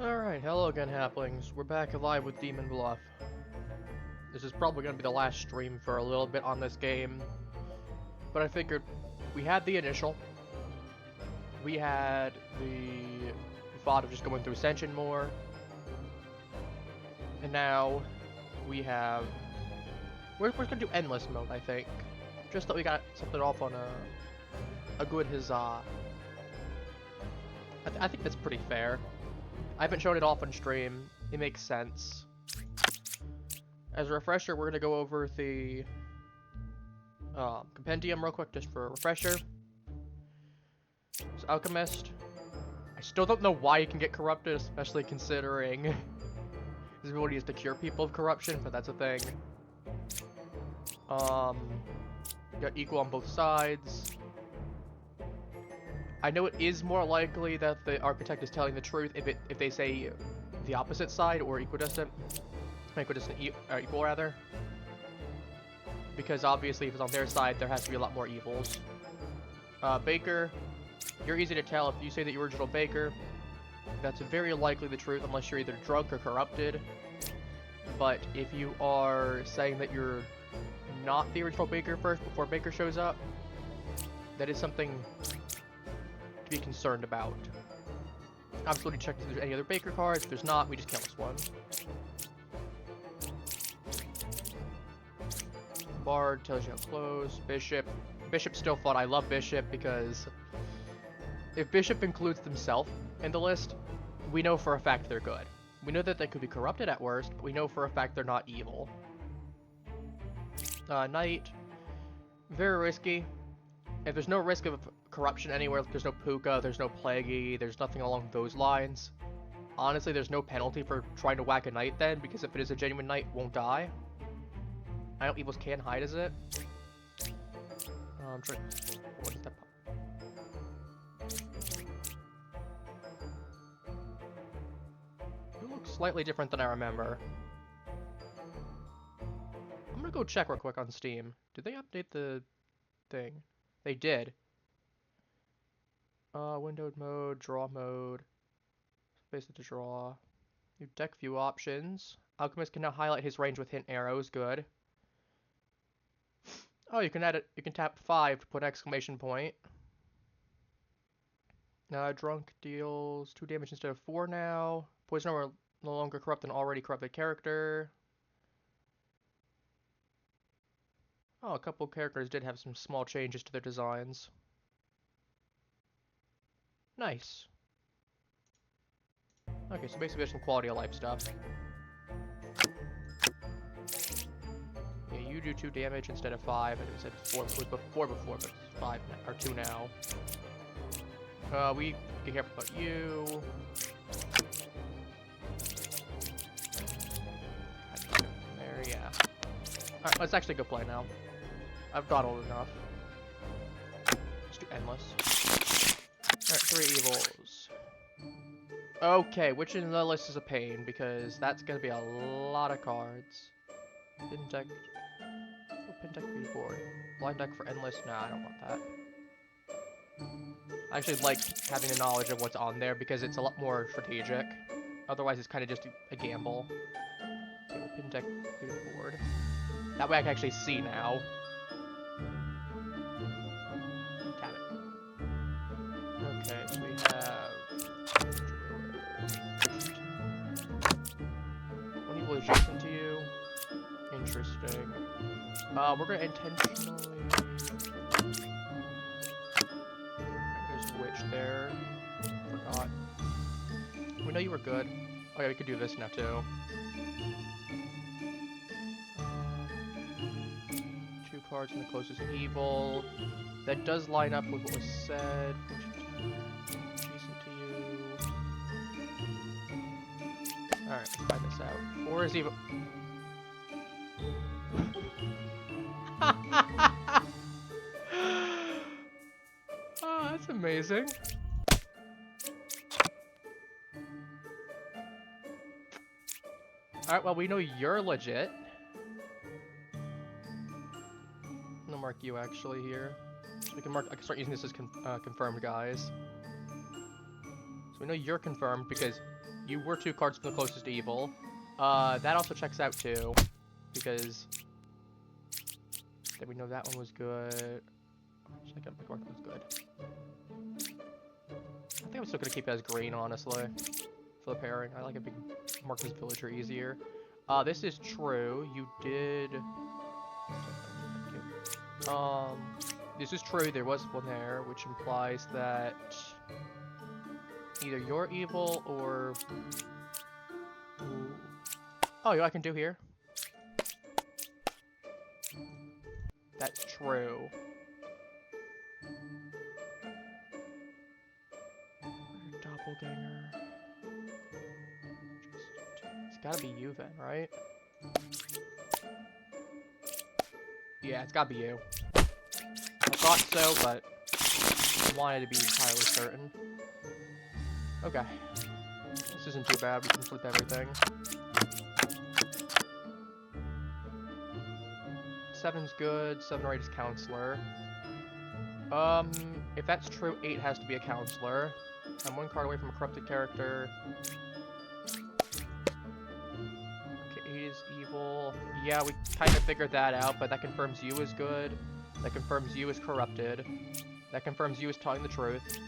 Alright, hello again, Halflings. We're back alive with Demon Bluff. This is probably going to be the last stream for a little bit on this game. But I figured we had the initial. We had the thought of just going through Ascension more. And now we have... We're going to do Endless mode, I think. Just that we got something off on a good huzzah. I think that's pretty fair. I haven't shown it off on stream. It makes sense. As a refresher, we're going to go over the compendium real quick, just for a refresher. So, Alchemist. I still don't know why you can get corrupted, especially considering his ability is to cure people of corruption, but that's a thing. You got equal on both sides. I know it is more likely that the architect is telling the truth if they say the opposite side or equidistant. Equal rather. Because obviously if it's on their side, there has to be a lot more evils. Baker, you're easy to tell if you say the original Baker. That's very likely the truth unless you're either drunk or corrupted. But if you are saying that you're not the original Baker first before Baker shows up, that is something be concerned about. Absolutely check if there's any other Baker cards. If there's not, we just kill this one. Bard tells you how close. Bishop. Bishop's still fun. I love Bishop because if Bishop includes themselves in the list, we know for a fact they're good. We know that they could be corrupted at worst, but we know for a fact they're not evil. Knight. Very risky. If there's no risk of corruption anywhere, there's no Puka, there's no Plaguey, there's nothing along those lines. Honestly, there's no penalty for trying to whack a Knight then, because if it is a genuine Knight, it won't die. I know evils can hide as it. What is that? It looks slightly different than I remember. I'm gonna go check real quick on Steam. Did they update the thing? They did. Windowed mode, draw mode. Space to draw. New deck view options. Alchemist can now highlight his range with hint arrows. Good. Oh, you can add it. You can tap 5 to put an exclamation point. Drunk deals 2 damage instead of 4 now. Poisoner will no longer corrupt an already corrupted character. Oh, a couple characters did have some small changes to their designs. Nice. Okay, so basically there's some quality of life stuff. Yeah, you do 2 damage instead of 5. I think it said 4 was before, but it's 5 now, or 2 now. We get careful about you. There, yeah. Alright, let's actually go play now. I've got old enough. Let's do Endless. Alright, 3 evils. Okay, which in the list is a pain, because that's gonna be a lot of cards. Pin deck. Oh, pin deck for board. Blind deck for Endless? Nah, I don't want that. I actually like having the knowledge of what's on there, because it's a lot more strategic. Otherwise, it's kind of just a gamble. Okay, we'll pin deck for the board. That way I can actually see now. Okay, so we have one evil adjacent to you. Interesting. We're gonna intentionally. There's a witch there. Forgot. We know you were good. Oh yeah, we could do this now too. 2 cards in the closest evil. That does line up with what was said. Alright, let's find this out. 4 is even. Oh, that's amazing. Alright, well, we know you're legit. I'm gonna mark you actually here. So we can mark. I can start using this as confirmed guys. So we know you're confirmed because You were 2 cards from the closest to evil. That also checks out too, because then we know that one was good. Check out the card that was good. I think I'm still gonna keep it as green, honestly, for the pairing. I like a big Marcus Villager easier. This is true. You did. This is true. There was one there, which implies that either you're evil or. Ooh. Oh, you know what I can do here? That's true. Doppelganger. It's gotta be you then, right? Yeah, it's gotta be you. I thought so, but I wanted to be entirely certain. Okay. This isn't too bad, we can flip everything. 7's good, 7 or 8 is Counselor. If that's true, 8 has to be a Counselor. I'm 1 card away from a corrupted character. Okay, 8 is evil. Yeah, we kind of figured that out, but that confirms you is good. That confirms you is corrupted. That confirms you is telling the truth.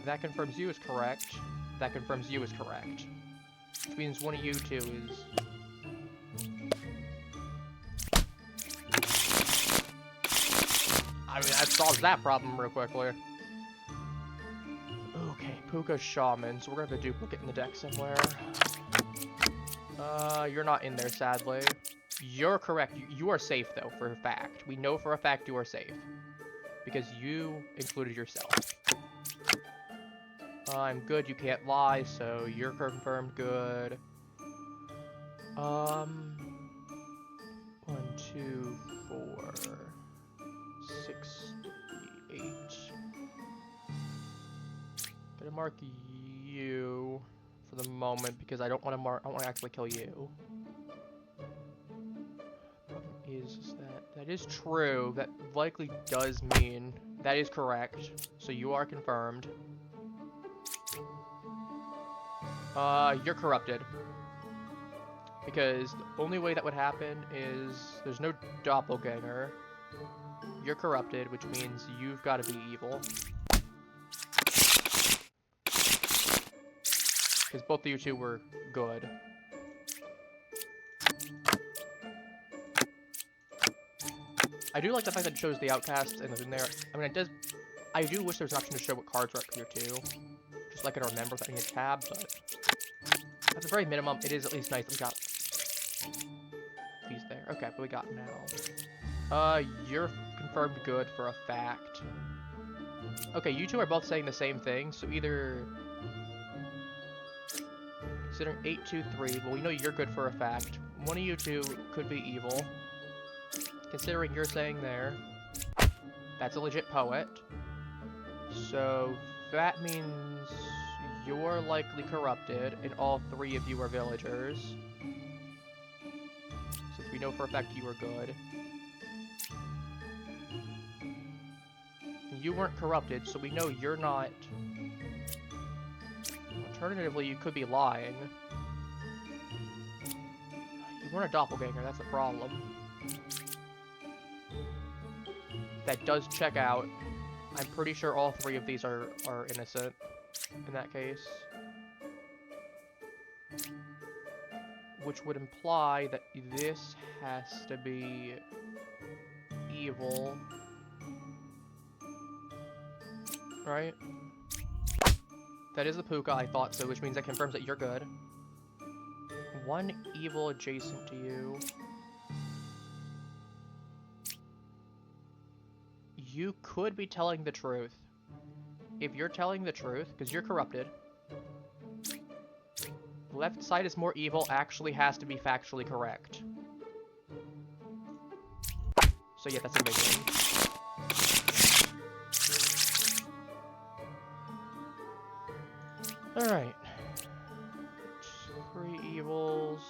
That confirms you is correct. That confirms you is correct. Which means one of you two is... I mean, that solves that problem real quickly. Okay, Puka Shaman, so we're gonna have a duplicate in the deck somewhere. You're not in there, sadly. You're correct. You are safe, though, for a fact. We know for a fact you are safe. Because you included yourself. I'm good, you can't lie, so you're confirmed good. 1, 2, 4, 6, 3, 8. Gonna mark you for the moment because I don't want to mark. I want to actually kill you. Problem is that is true. That likely does mean that is correct. So you are confirmed. You're corrupted. Because the only way that would happen is there's no doppelganger. You're corrupted, which means you've got to be evil. Because both of you two were good. I do like the fact that it shows the outcasts and in there. I mean, it does. I do wish there was an option to show what cards are up here too. Just like I can remember that in a tab, but at the very minimum, it is at least nice that we got these there. Okay, but we got now. You're confirmed good for a fact. Okay, you two are both saying the same thing, so either considering 8, 2, 3. Well, we know you're good for a fact. One of you two could be evil. Considering you're saying there, that's a legit poet. So that means you're likely corrupted, and all 3 of you are villagers. Since we know for a fact you are good. You weren't corrupted, so we know you're not. Alternatively, you could be lying. You weren't a doppelganger, that's the problem. That does check out. I'm pretty sure all 3 of these are innocent in that case. Which would imply that this has to be evil. Right? That is the Puka, I thought so, which means that confirms that you're good. 1 evil adjacent to you. You could be telling the truth. If you're telling the truth, because you're corrupted, left side is more evil actually has to be factually correct. So yeah, that's a big one. Alright. 3 evils.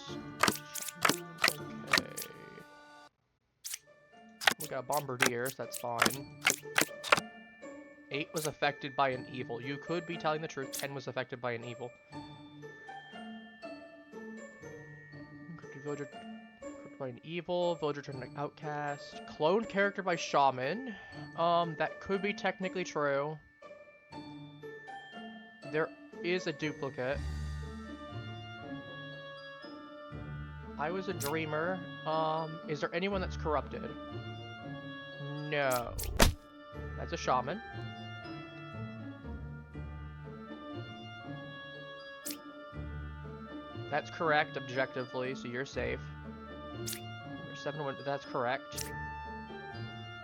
Okay. We got Bombardier, so that's fine. 8 was affected by an evil. You could be telling the truth. 10 was affected by an evil. Villager corrupted by an evil. Villager turned an outcast. Cloned character by shaman. That could be technically true. There is a duplicate. I was a dreamer. Is there anyone that's corrupted? No. That's a shaman. That's correct objectively, so you're safe. Number 7, that's correct.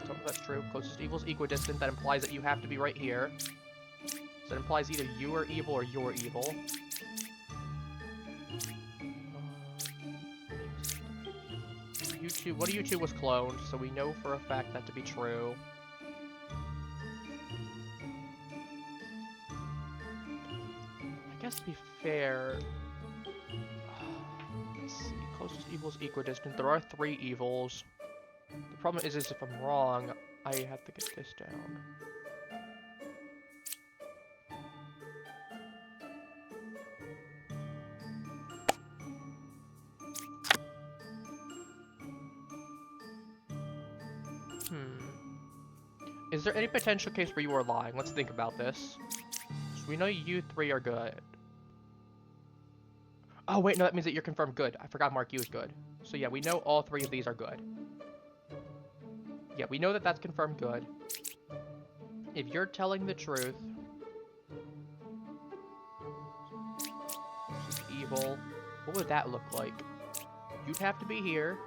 So that's true. Closest evil is equidistant. That implies that you have to be right here. So that implies either you are evil or you're evil. You two, one of you two was cloned, so we know for a fact that to be true. I guess to be fair, let's see, closest evil is equidistant. There are 3 evils. The problem is if I'm wrong, I have to get this down. Is there any potential case where you are lying? Let's think about this. So we know you 3 are good. Oh wait, no, that means that you're confirmed good. I forgot mark you as good. So yeah, we know all 3 of these are good. Yeah, we know that that's confirmed good. If you're telling the truth... evil. What would that look like? You'd have to be here.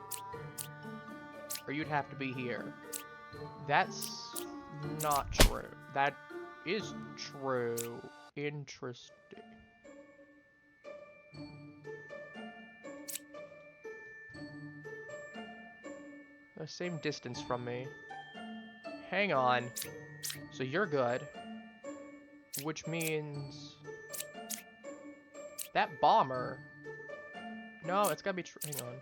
Or you'd have to be here. That's not true. That is true. Interesting. The same distance from me. Hang on. So you're good. Which means... that bomber... No, it's gotta be true. Hang on.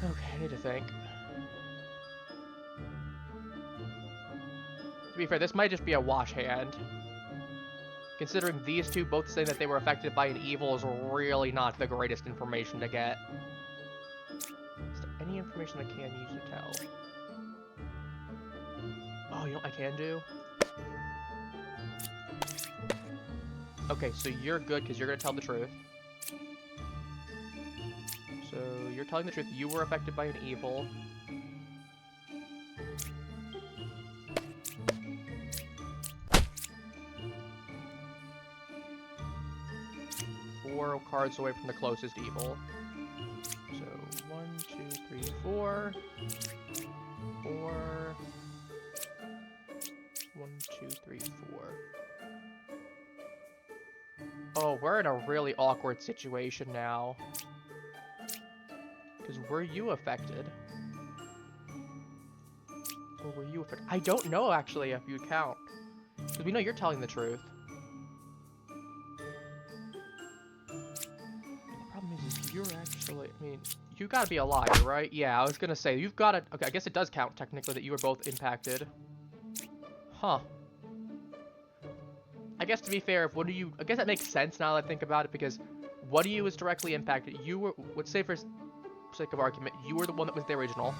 Okay, I need to think. To be fair, this might just be a wash hand. Considering these two both saying that they were affected by an evil is really not the greatest information to get. Is there any information I can use to tell? Oh, you know what I can do? Okay, so you're good because you're going to tell the truth. So, you're telling the truth. You were affected by an evil. Four cards away from the closest evil. So, 1, 2, 3, 4. 4. 1, 2, 3, 4. Oh, we're in a really awkward situation now. Because were you affected? Or were you affected? I don't know, actually, if you count. Because we know you're telling the truth. The problem is you're actually... I mean, you gotta be a liar, right? Yeah, I was gonna say, you've gotta... Okay, I guess it does count, technically, that you were both impacted. Huh. I guess to be fair, if one of you... I guess that makes sense now that I think about it, because one of you was directly impacted. You were... Let's say for sake of argument, you were the one that was the original,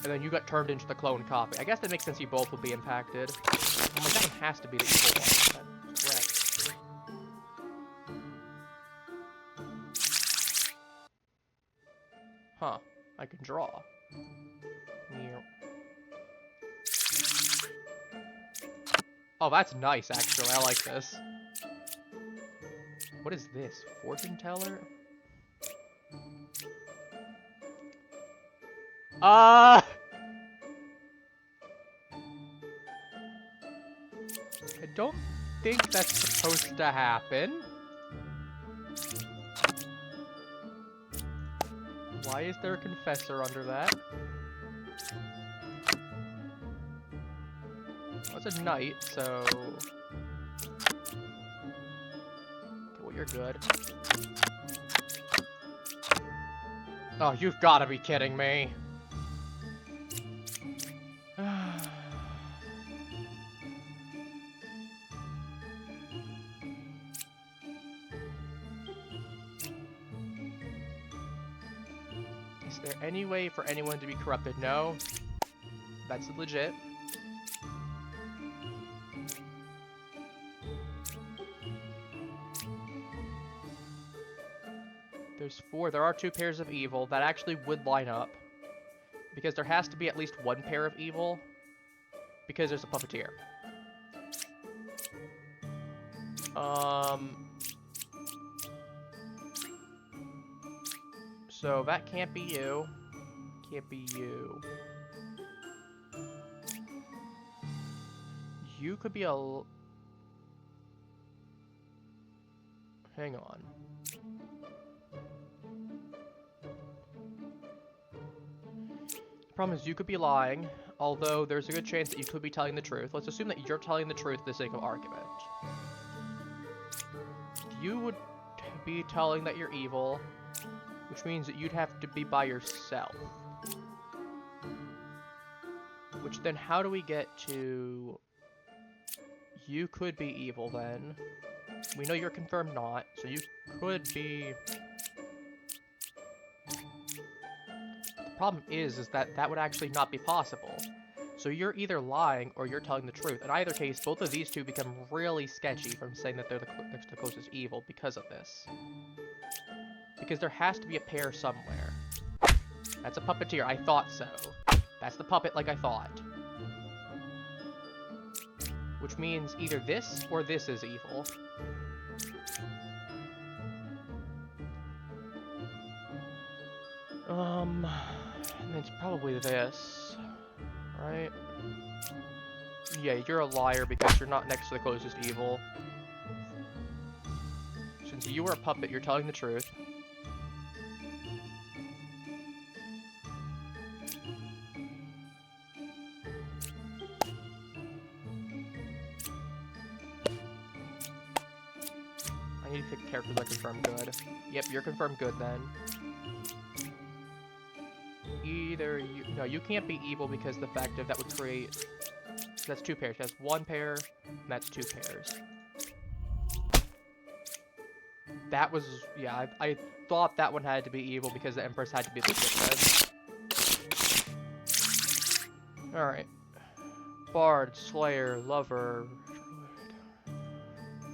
and then you got turned into the clone copy. I guess that makes sense you both would be impacted. I'm like, that one has to be the evil one. That's correct. Huh. I can draw. Oh, that's nice, actually. I like this. What is this? Fortune teller? I don't think that's supposed to happen. Why is there a confessor under that? Well, it's a knight, so... Okay, well, you're good. Oh, you've gotta be kidding me. Is there any way for anyone to be corrupted? No. That's legit. There's 4. There are 2 pairs of evil that actually would line up. Because there has to be at least 1 pair of evil. Because there's a puppeteer. So that can't be you. Can't be you. You could be a... Hang on. The problem is you could be lying, although there's a good chance that you could be telling the truth. Let's assume that you're telling the truth for the sake of argument. You would be telling that you're evil, which means that you'd have to be by yourself. Which then, how do we get to... You could be evil then. We know you're confirmed not, so you could be... The problem is that that would actually not be possible. So you're either lying or you're telling the truth. In either case, both of these two become really sketchy from saying that they're the next to the closest evil because of this. Because there has to be a pair somewhere. That's a puppeteer. I thought so. That's the puppet like I thought. Which means either this or this is evil. And it's probably this, right? Yeah, you're a liar because you're not next to the closest evil. Since you are a puppet, you're telling the truth. I need to pick characters that confirm good. Yep, you're confirmed good then. Either you... No, you can't be evil because the fact of that would create... That's 2 pairs. That's 1 pair, and that's 2 pairs. That was... Yeah, I thought that one had to be evil because the Empress had to be the shithead. Alright. Bard, Slayer, Lover...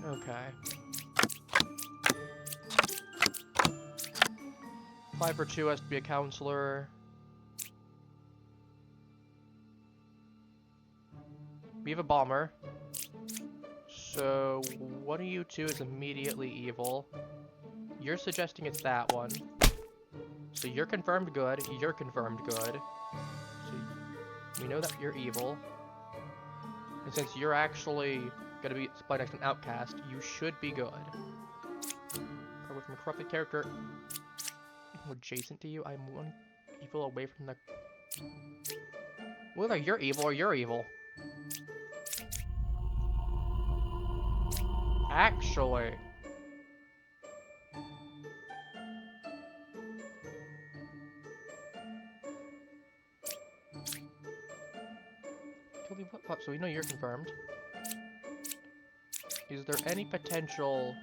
Okay. 5 or 2 has to be a counselor. We have a bomber. So one of you two is immediately evil. You're suggesting it's that one. So you're confirmed good. You're confirmed good. So we know that you're evil. And since you're actually gonna be split next to an outcast, you should be good. Probably from a corrupted character adjacent to you. I'm one evil away from the... Whether you're evil or you're evil. Actually. Totally flip-flop, so we know you're confirmed. Is there any potential...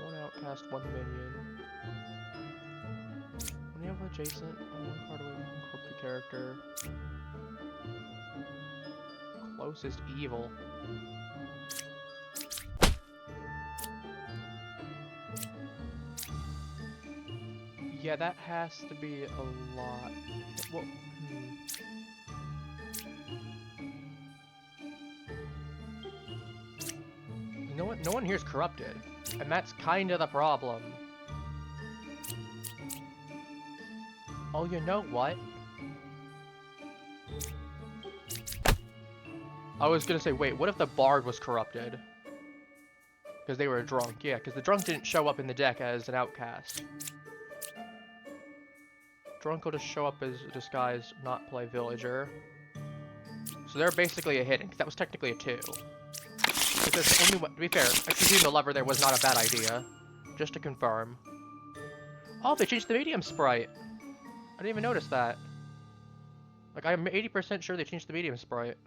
One outcast, 1 minion. When you have adjacent, 1 card away from corrupted character. Closest evil. Yeah, that has to be a lot. Well, You know what? No one here is corrupted. And that's kind of the problem. Oh, you know what? I was gonna say, wait, what if the Bard was corrupted? Because they were a drunk. Yeah, because the drunk didn't show up in the deck as an outcast. Drunk will just show up as a disguise, not play villager. So they're basically a hidden, because that was technically a 2. Because the only one, to be fair, executing the Lover there was not a bad idea. Just to confirm. Oh, they changed the medium sprite! I didn't even notice that. Like, I'm 80% sure they changed the medium sprite.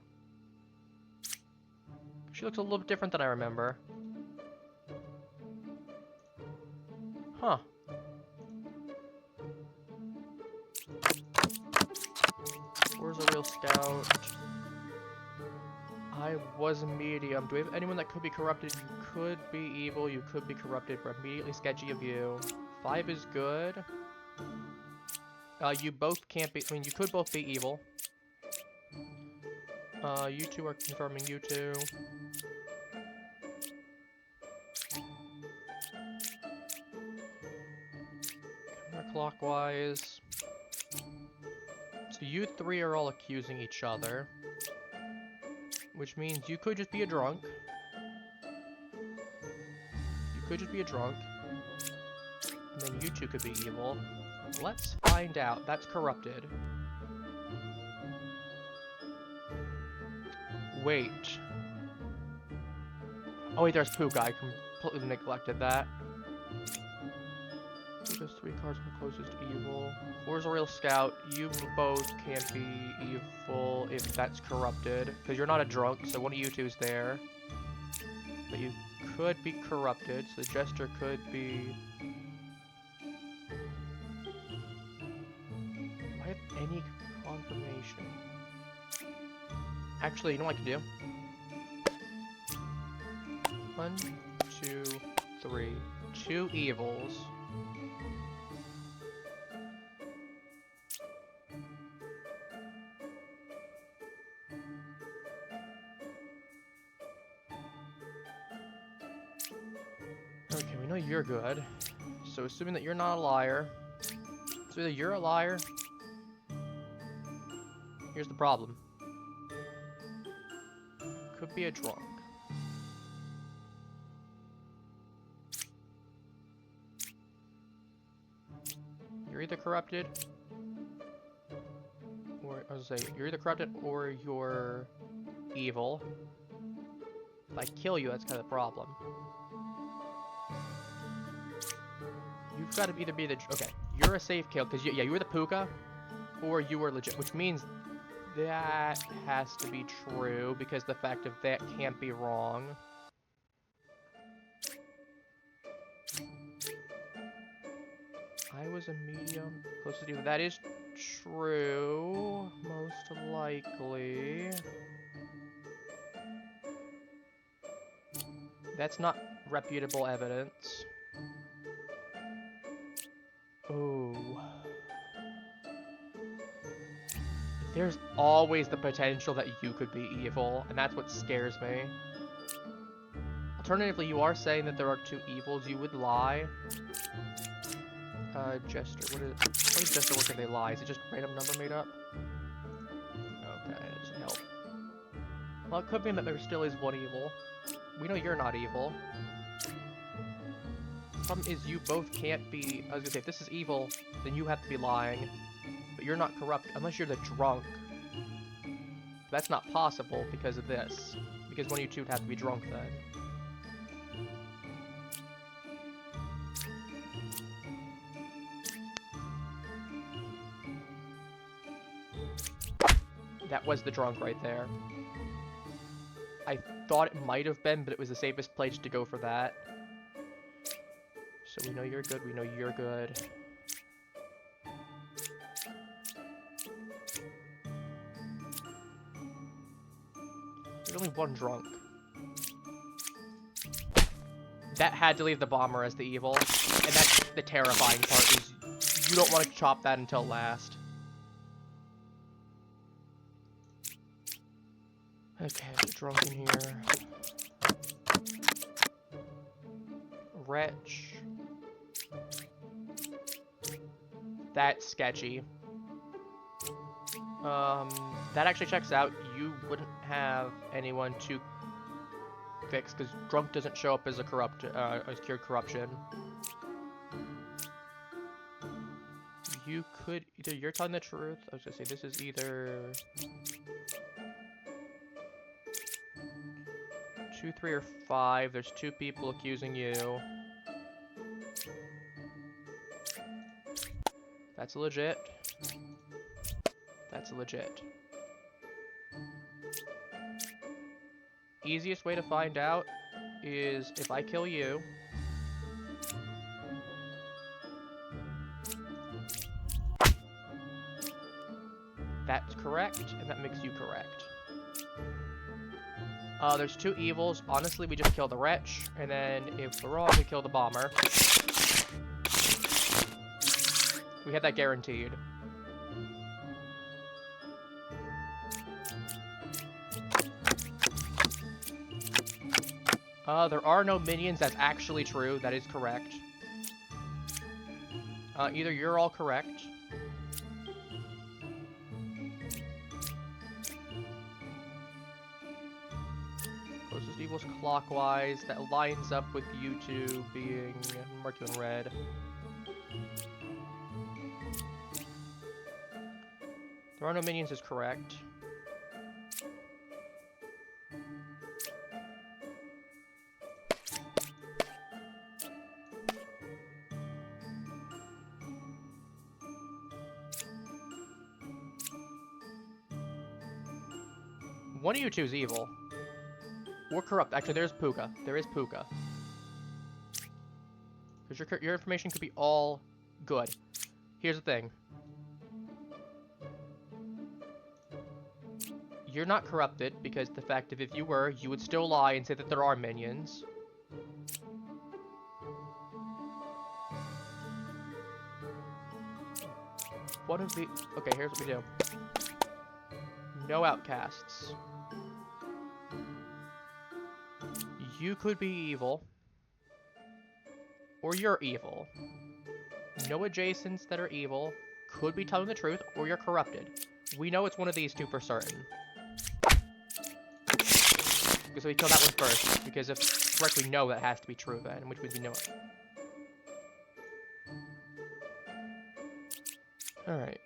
She looks a little bit different than I remember. Huh. Where's a real scout? I was a medium. Do we have anyone that could be corrupted? You could be evil, you could be corrupted. We're immediately sketchy of you. 5 is good. You both can't be, I mean, you could both be evil. You two are confirming you two. Counterclockwise. So you 3 are all accusing each other. Which means you could just be a drunk. You could just be a drunk. And then you 2 could be evil. Let's find out. That's corrupted. Wait. Oh wait, there's Puka. I completely neglected that. Puka's 3 cards are closest to evil. 4's a real scout. You both can't be evil if that's corrupted. Because you're not a drunk, so one of you 2 is there. But you could be corrupted, so the Jester could be... Do I have any confirmation? Actually, you know what I can do? 1, 2, 3. 2 evils. Okay, we know you're good. So assuming that you're not a liar. So either you're a liar. Here's the problem. Could be a drunk. You're either corrupted, or I was gonna say you're either corrupted or you're evil. If I kill you, that's kind of the problem. You've got to either be the okay. You're a safe kill because yeah, you were the Puka, or you were legit, which means that has to be true because the fact of that can't be wrong. I was a medium, close to you. That is true, most likely. That's not reputable evidence. Oh. There's always the potential that you could be evil, and that's what scares me. Alternatively, you are saying that there are 2 evils. You would lie. Jester. How does Jester work if they lie? Is it just a random number made up? Okay, that doesn't help. Well, it could mean that there still is 1 evil. We know you're not evil. The problem is you both can't be... I was gonna say, if this is evil, then you have to be lying. But you're not corrupt, unless you're the drunk. That's not possible because of this. Because one of you 2 would have to be drunk then. That was the drunk right there. I thought it might have been, but it was the safest place to go for that. So we know you're good, we know you're good. There's only 1 drunk. That had to leave the bomber as the evil, and that's the terrifying part, is you don't want to chop that until last. Okay, drunk in here. Wretch. That's sketchy. That actually checks out. You wouldn't have anyone to fix because drunk doesn't show up as a as cured corruption. You could either you're telling the truth. I was gonna say this is either 2, 3, or 5. There's 2 people accusing you. That's legit. That's legit. easiest way to find out is if I kill you. That's correct, and that makes you correct. There's 2 evils. Honestly, we just kill the wretch, and then if we're wrong, we kill the bomber. We had that guaranteed. There are no minions. That's actually true. That is correct. Either you're all correct. Closest evil's clockwise. That lines up with you two being marked in red. There are no minions is correct. One of you two is evil. Or corrupt. Actually, there's Puka. There is Puka. Because your information could be all good. Here's the thing. You're not corrupted, because the fact of if you were, you would still lie and say that there are minions. One of the... Okay, here's what we do. No outcasts. You could be evil. Or you're evil. No adjacents that are evil. Could be telling the truth, or you're corrupted. We know it's one of these two for certain. So we kill that one first, because if correct we know that has to be true then, which means we know it. Alright.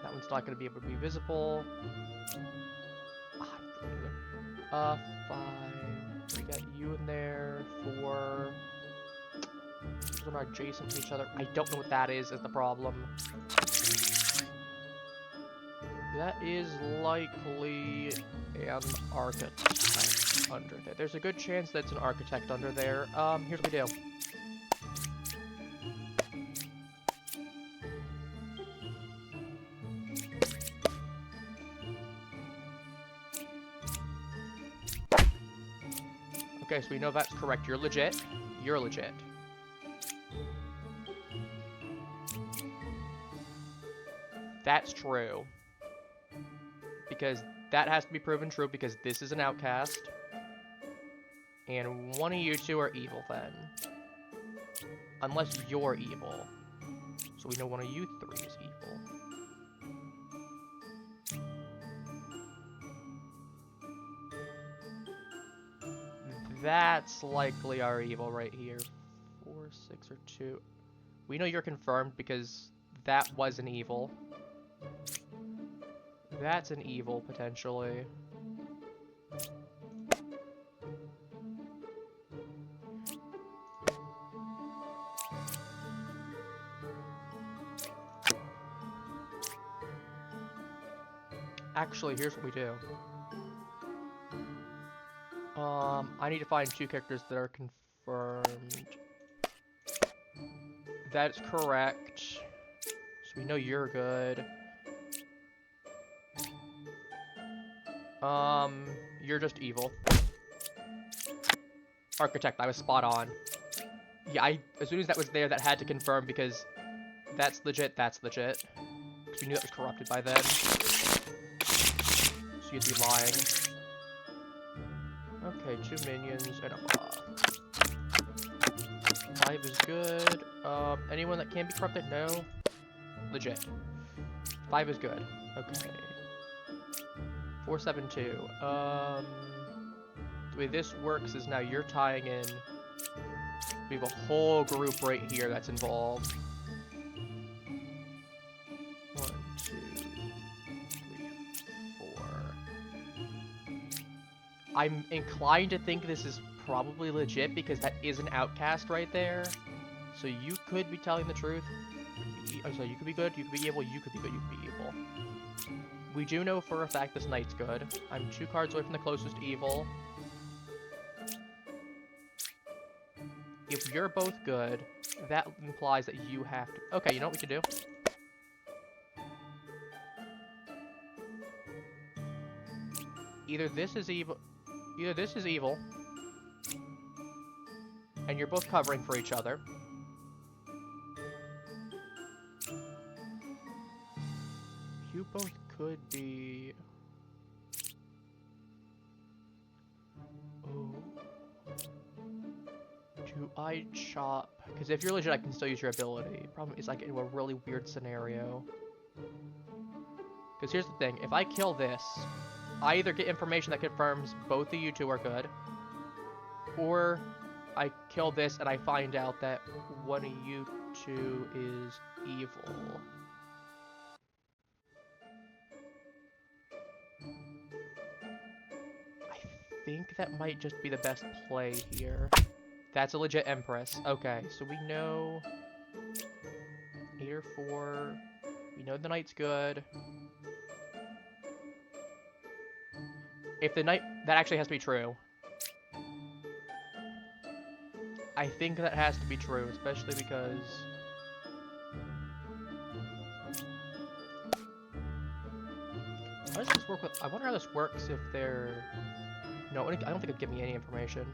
That one's not going to be able to be visible. 5. We got you in there. 4. Those are not adjacent to each other. I don't know what that is the problem. That is likely an architect under there. There's a good chance that's an architect under there. Here's what we do. Okay, so we know that's correct. You're legit. You're legit. That's true. Because that has to be proven true because this is an outcast. And one of you two are evil then. Unless you're evil. So we know one of you 3 is evil. That's likely our evil right here. 4, 6, or 2. We know you're confirmed because that was an evil. That's an evil, potentially. Actually, here's what we do. I need to find 2 characters that are confirmed. That's correct. So we know you're good. You're just evil. Architect, I was spot on. Yeah, as soon as that was there, that had to confirm because that's legit, that's legit. Because we knew that was corrupted by then. So you'd be lying. Okay, 2 minions and a boss. 5 is good. Anyone that can be corrupted? No. Legit. 5 is good. Okay. 4, 7, 2. The way this works is now you're tying in. We have a whole group right here that's involved. 1, 2, 3, 4. I'm inclined to think this is probably legit because that is an outcast right there. So you could be telling the truth. I'm sorry, you could be good, you could be evil, you could be good, you could be evil. We do know for a fact this knight's good. I'm 2 cards away from the closest evil. If you're both good, that implies that you have to... Okay, you know what we can do? Either this is evil, and you're both covering for each other. You both could be... Oh. Do I chop? Because if you're legit, I can still use your ability. Problem is, I get into a really weird scenario. Because here's the thing, if I kill this, I either get information that confirms both of you two are good, or I kill this and I find out that one of you two is evil. I think that might just be the best play here. That's a legit Empress. Okay, so we know 8 or 4. We know the knight's good. If the knight... That actually has to be true. I think that has to be true, especially because... How does this work with... I wonder how this works if they're... No, I don't think it'd give me any information.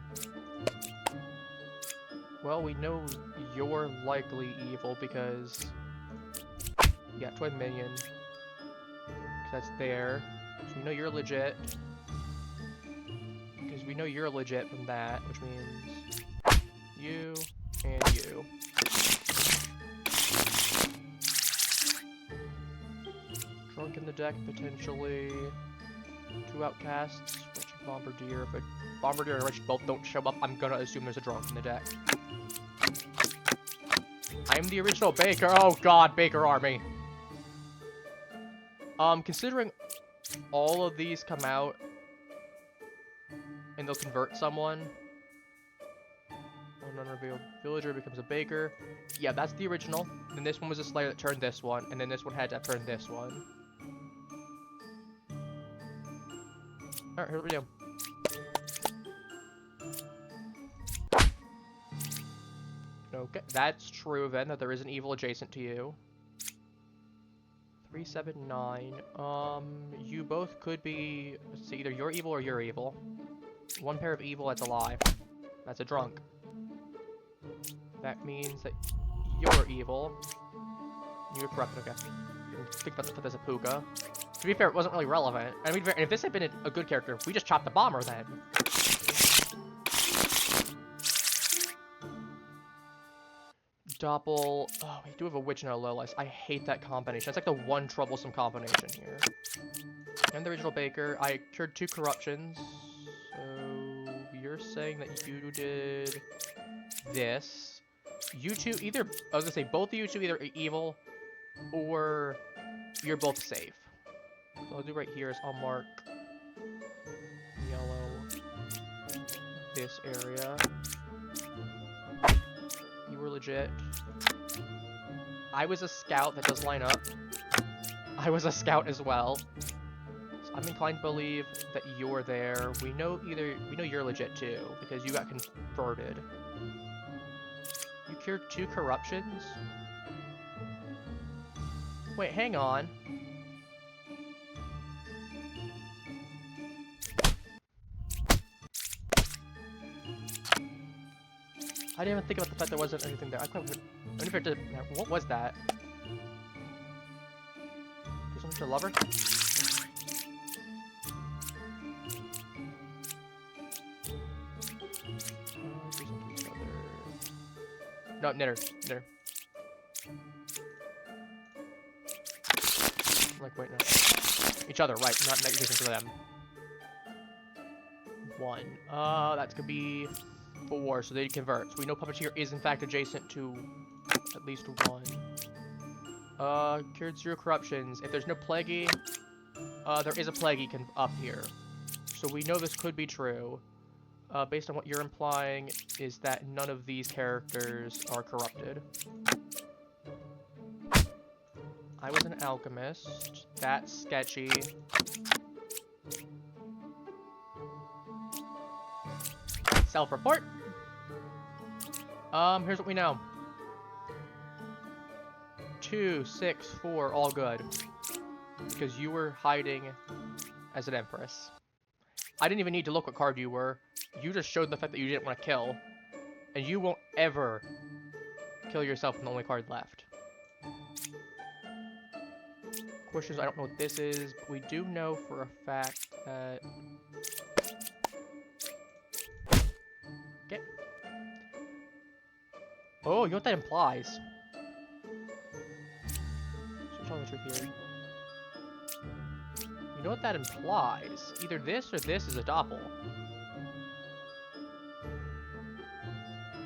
Well, we know you're likely evil because... You got twin minion. That's there. So we know you're legit. Because we know you're legit from that, which means... You and you. Drunk in the deck, potentially. 2 outcasts, Witch and Bombardier. If a Bombardier and Witch both don't show up, I'm gonna assume there's a drunk in the deck. I'm the original Baker. Oh god, Baker Army. Considering all of these come out and they'll convert someone. Oh, non-revealed villager becomes a Baker. Yeah, that's the original. Then this one was a Slayer that turned this one, and then this one had to turn this one. Alright, here we go. Okay, that's true then, that there is an evil adjacent to you. 379. You both could be... Let's see, either you're evil or you're evil. 1 pair of evil that's alive. That's a drunk. That means that you're evil. You're corrupt, okay. You can think about this as a puka. To be fair, it wasn't really relevant. I mean, if this had been a good character, we just chopped the bomber then. Doppel... Oh, we do have a witch and a Lilith. I hate that combination. That's like the one troublesome combination here. I'm the original Baker. I cured 2 corruptions. So... You're saying that you did... this. You two either... I was gonna say, both of you two either are evil, or you're both safe. So what I'll do right here is I'll mark... yellow... this area. You were legit. I was a scout, that does line up. I was a scout as well. So I'm inclined to believe that you're there. We know you're legit too, because you got converted. You cured 2 corruptions? Wait, hang on. I didn't even think about the fact there wasn't anything there. I wonder if it did. What was that? Do something to lover? No, knitter. Knitter. Like, wait, no. Each other, right. Not adjacent to them. 1. That's gonna be 4, so they convert. So we know Puppeteer is in fact adjacent to at least 1. Cured 0 corruptions. If there's no Plaguey, there is a Plaguey up here. So we know this could be true. Based on what you're implying, is that none of these characters are corrupted. I was an alchemist. That's sketchy. Self-report. Here's what we know. 2, 6, 4, all good. Because you were hiding as an empress. I didn't even need to look what card you were. You just showed the fact that you didn't want to kill. And you won't ever kill yourself with the only card left. Questions, I don't know what this is, but we do know for a fact that... Okay. Oh, you know what that implies? So tell me the truth here. You know what that implies? Either this or this is a doppel.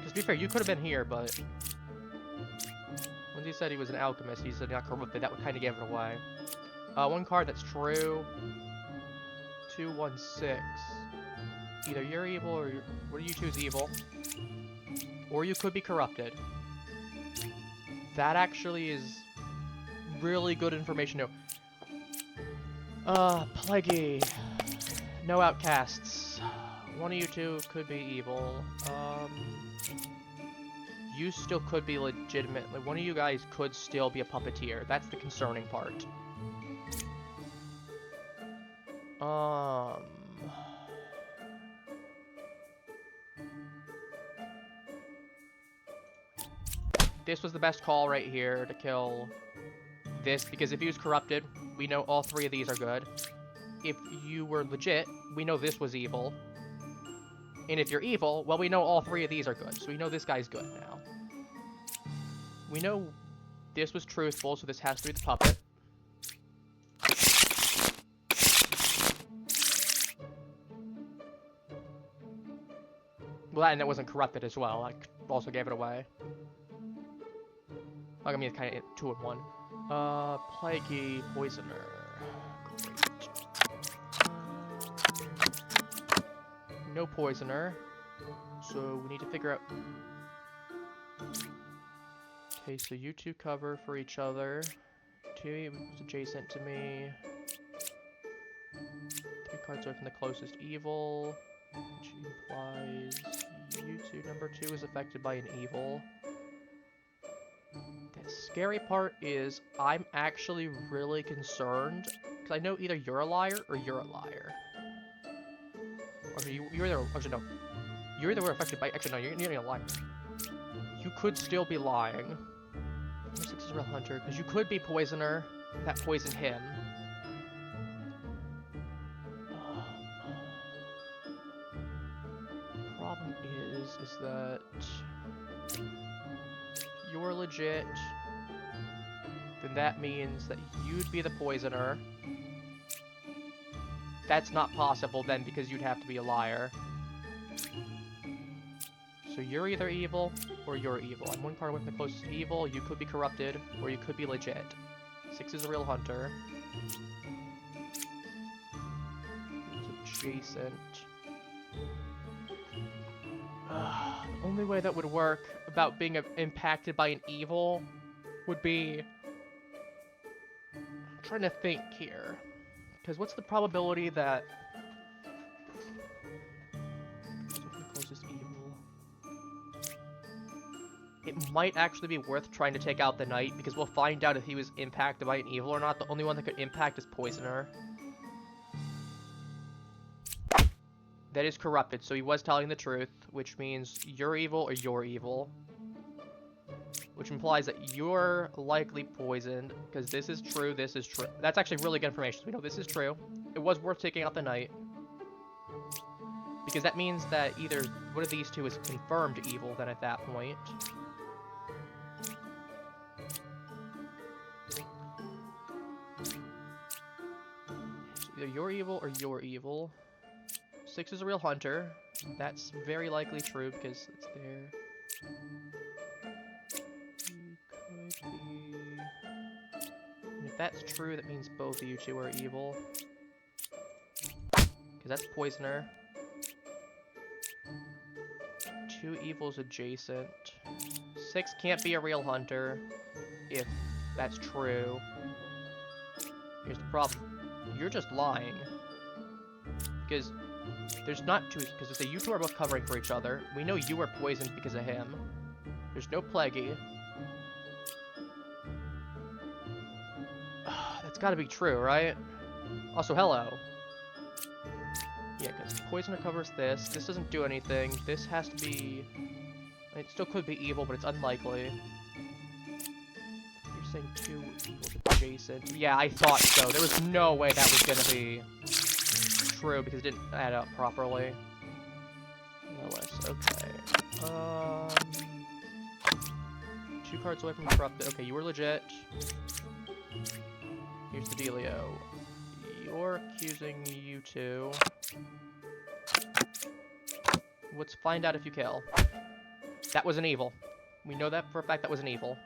Because to be fair, you could have been here, but... When he said he was an alchemist, he said not corrupted. That would kind of give it away. One card that's true. 2, 1, 6. Either you're evil or you're... What do you choose? Evil. Or you could be corrupted. That actually is really good information to know. Plaguey. No outcasts. One of you two could be evil. You still could be legitimately... One of you guys could still be a puppeteer. That's the concerning part. This was the best call right here to kill this, because if he was corrupted, we know all 3 of these are good. If you were legit, we know this was evil. And if you're evil, well, we know all 3 of these are good, so we know this guy's good now. We know this was truthful, so this has to be the puppet. Well, and it wasn't corrupted as well. I also gave it away. I mean, it's kind of 2 in 1. Plaguey Poisoner. Great. No Poisoner. So we need to figure out... Okay, so you two cover for each other. 2 is adjacent to me. 3 cards away from the closest evil. Which implies you two. Number 2 is affected by an evil. The scary part is I'm actually really concerned because I know either you're a liar or you're a liar. Or you're either... Actually, no. You're either affected by... Actually, no, you're a liar. You could still be lying. 6 is a real hunter, because you could be poisoner that poisoned him. Problem is that you're legit, then that means that you'd be the poisoner. That's not possible then, because you'd have to be a liar. So you're either evil, or you're evil. I'm 1 card away from the closest evil. You could be corrupted, or you could be legit. 6 is a real hunter. It's adjacent. The only way that would work about being impacted by an evil would be... I'm trying to think here. Because what's the probability that... Closest evil... It might actually be worth trying to take out the knight, because we'll find out if he was impacted by an evil or not. The only one that could impact is poisoner. That is corrupted, so he was telling the truth, which means you're evil or you're evil. Which implies that you're likely poisoned, because this is true, this is true. That's actually really good information, so we know this is true. It was worth taking out the knight. Because that means that either one of these two is confirmed evil then at that point. So either you're evil or you're evil. 6 is a real hunter. That's very likely true because it's there. You could be... And if that's true, that means both of you two are evil. Because that's poisoner. 2 evils adjacent. 6 can't be a real hunter if that's true. Here's the problem. You're just lying. Because there's not two, because you two are both covering for each other. We know you were poisoned because of him. There's no Plaguey. That's gotta be true, right? Also, hello. Yeah, because Poisoner covers this. This doesn't do anything. This has to be... It still could be evil, but it's unlikely. You're saying 2 equals adjacent. Yeah, I thought so. There was no way that was gonna be true, because it didn't add up properly. Lilith, okay. 2 cards away from Corrupted. Okay, you were legit. Here's the dealio. You're accusing you two. Let's find out if you kill. That was an evil. We know that for a fact that was an evil.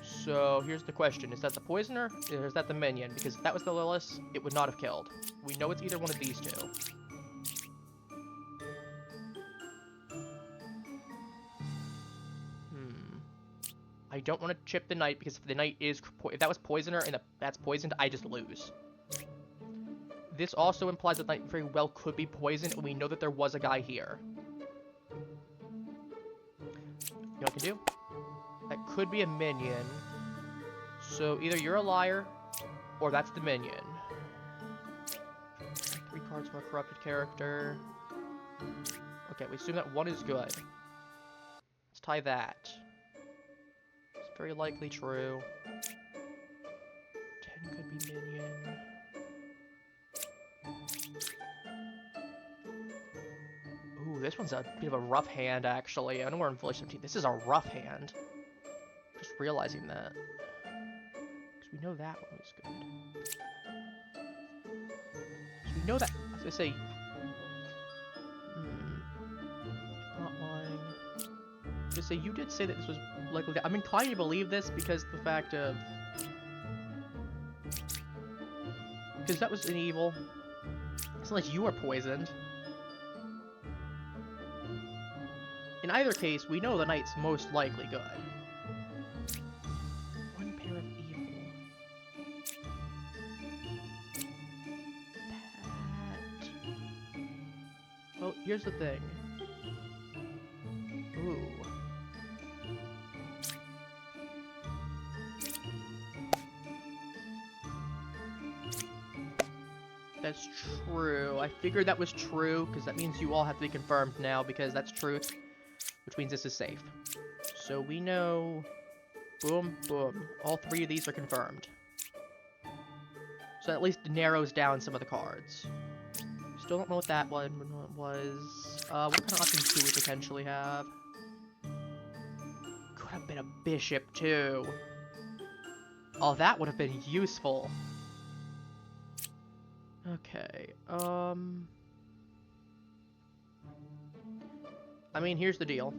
So here's the question. Is that the Poisoner or is that the Minion? Because if that was the Lilith, it would not have killed. We know it's either one of these two. I don't want to chip the Knight because if the Knight is... If that was Poisoner and that's poisoned, I just lose. This also implies that the Knight very well could be poisoned, and we know that there was a guy here. You know what I can do? That could be a Minion. So either you're a liar, or that's the Minion. 3 cards from a corrupted character. Okay, we assume that 1 is good. Let's tie that. It's very likely true. 10 could be Minion. Ooh, this one's a bit of a rough hand, actually. I know we're in Village 17. This is a rough hand. Just realizing that. Because we know that one was good. So we know that... I was going to say... Not lying. I was going to say, you did say that this was likely... I'm inclined to believe this because the fact of... Because that was an evil. It's not like you were poisoned. In either case, we know the Knight's most likely good. 1 pair of evil. That... Well, here's the thing. Ooh. That's true. I figured that was true, because that means you all have to be confirmed now, because that's truth. Which means this is safe. So we know... Boom, boom. All 3 of these are confirmed. So that at least narrows down some of the cards. Still don't know what that one was. What kind of options do we potentially have? Could have been a bishop, too. Oh, that would have been useful. Okay, I mean, here's the deal.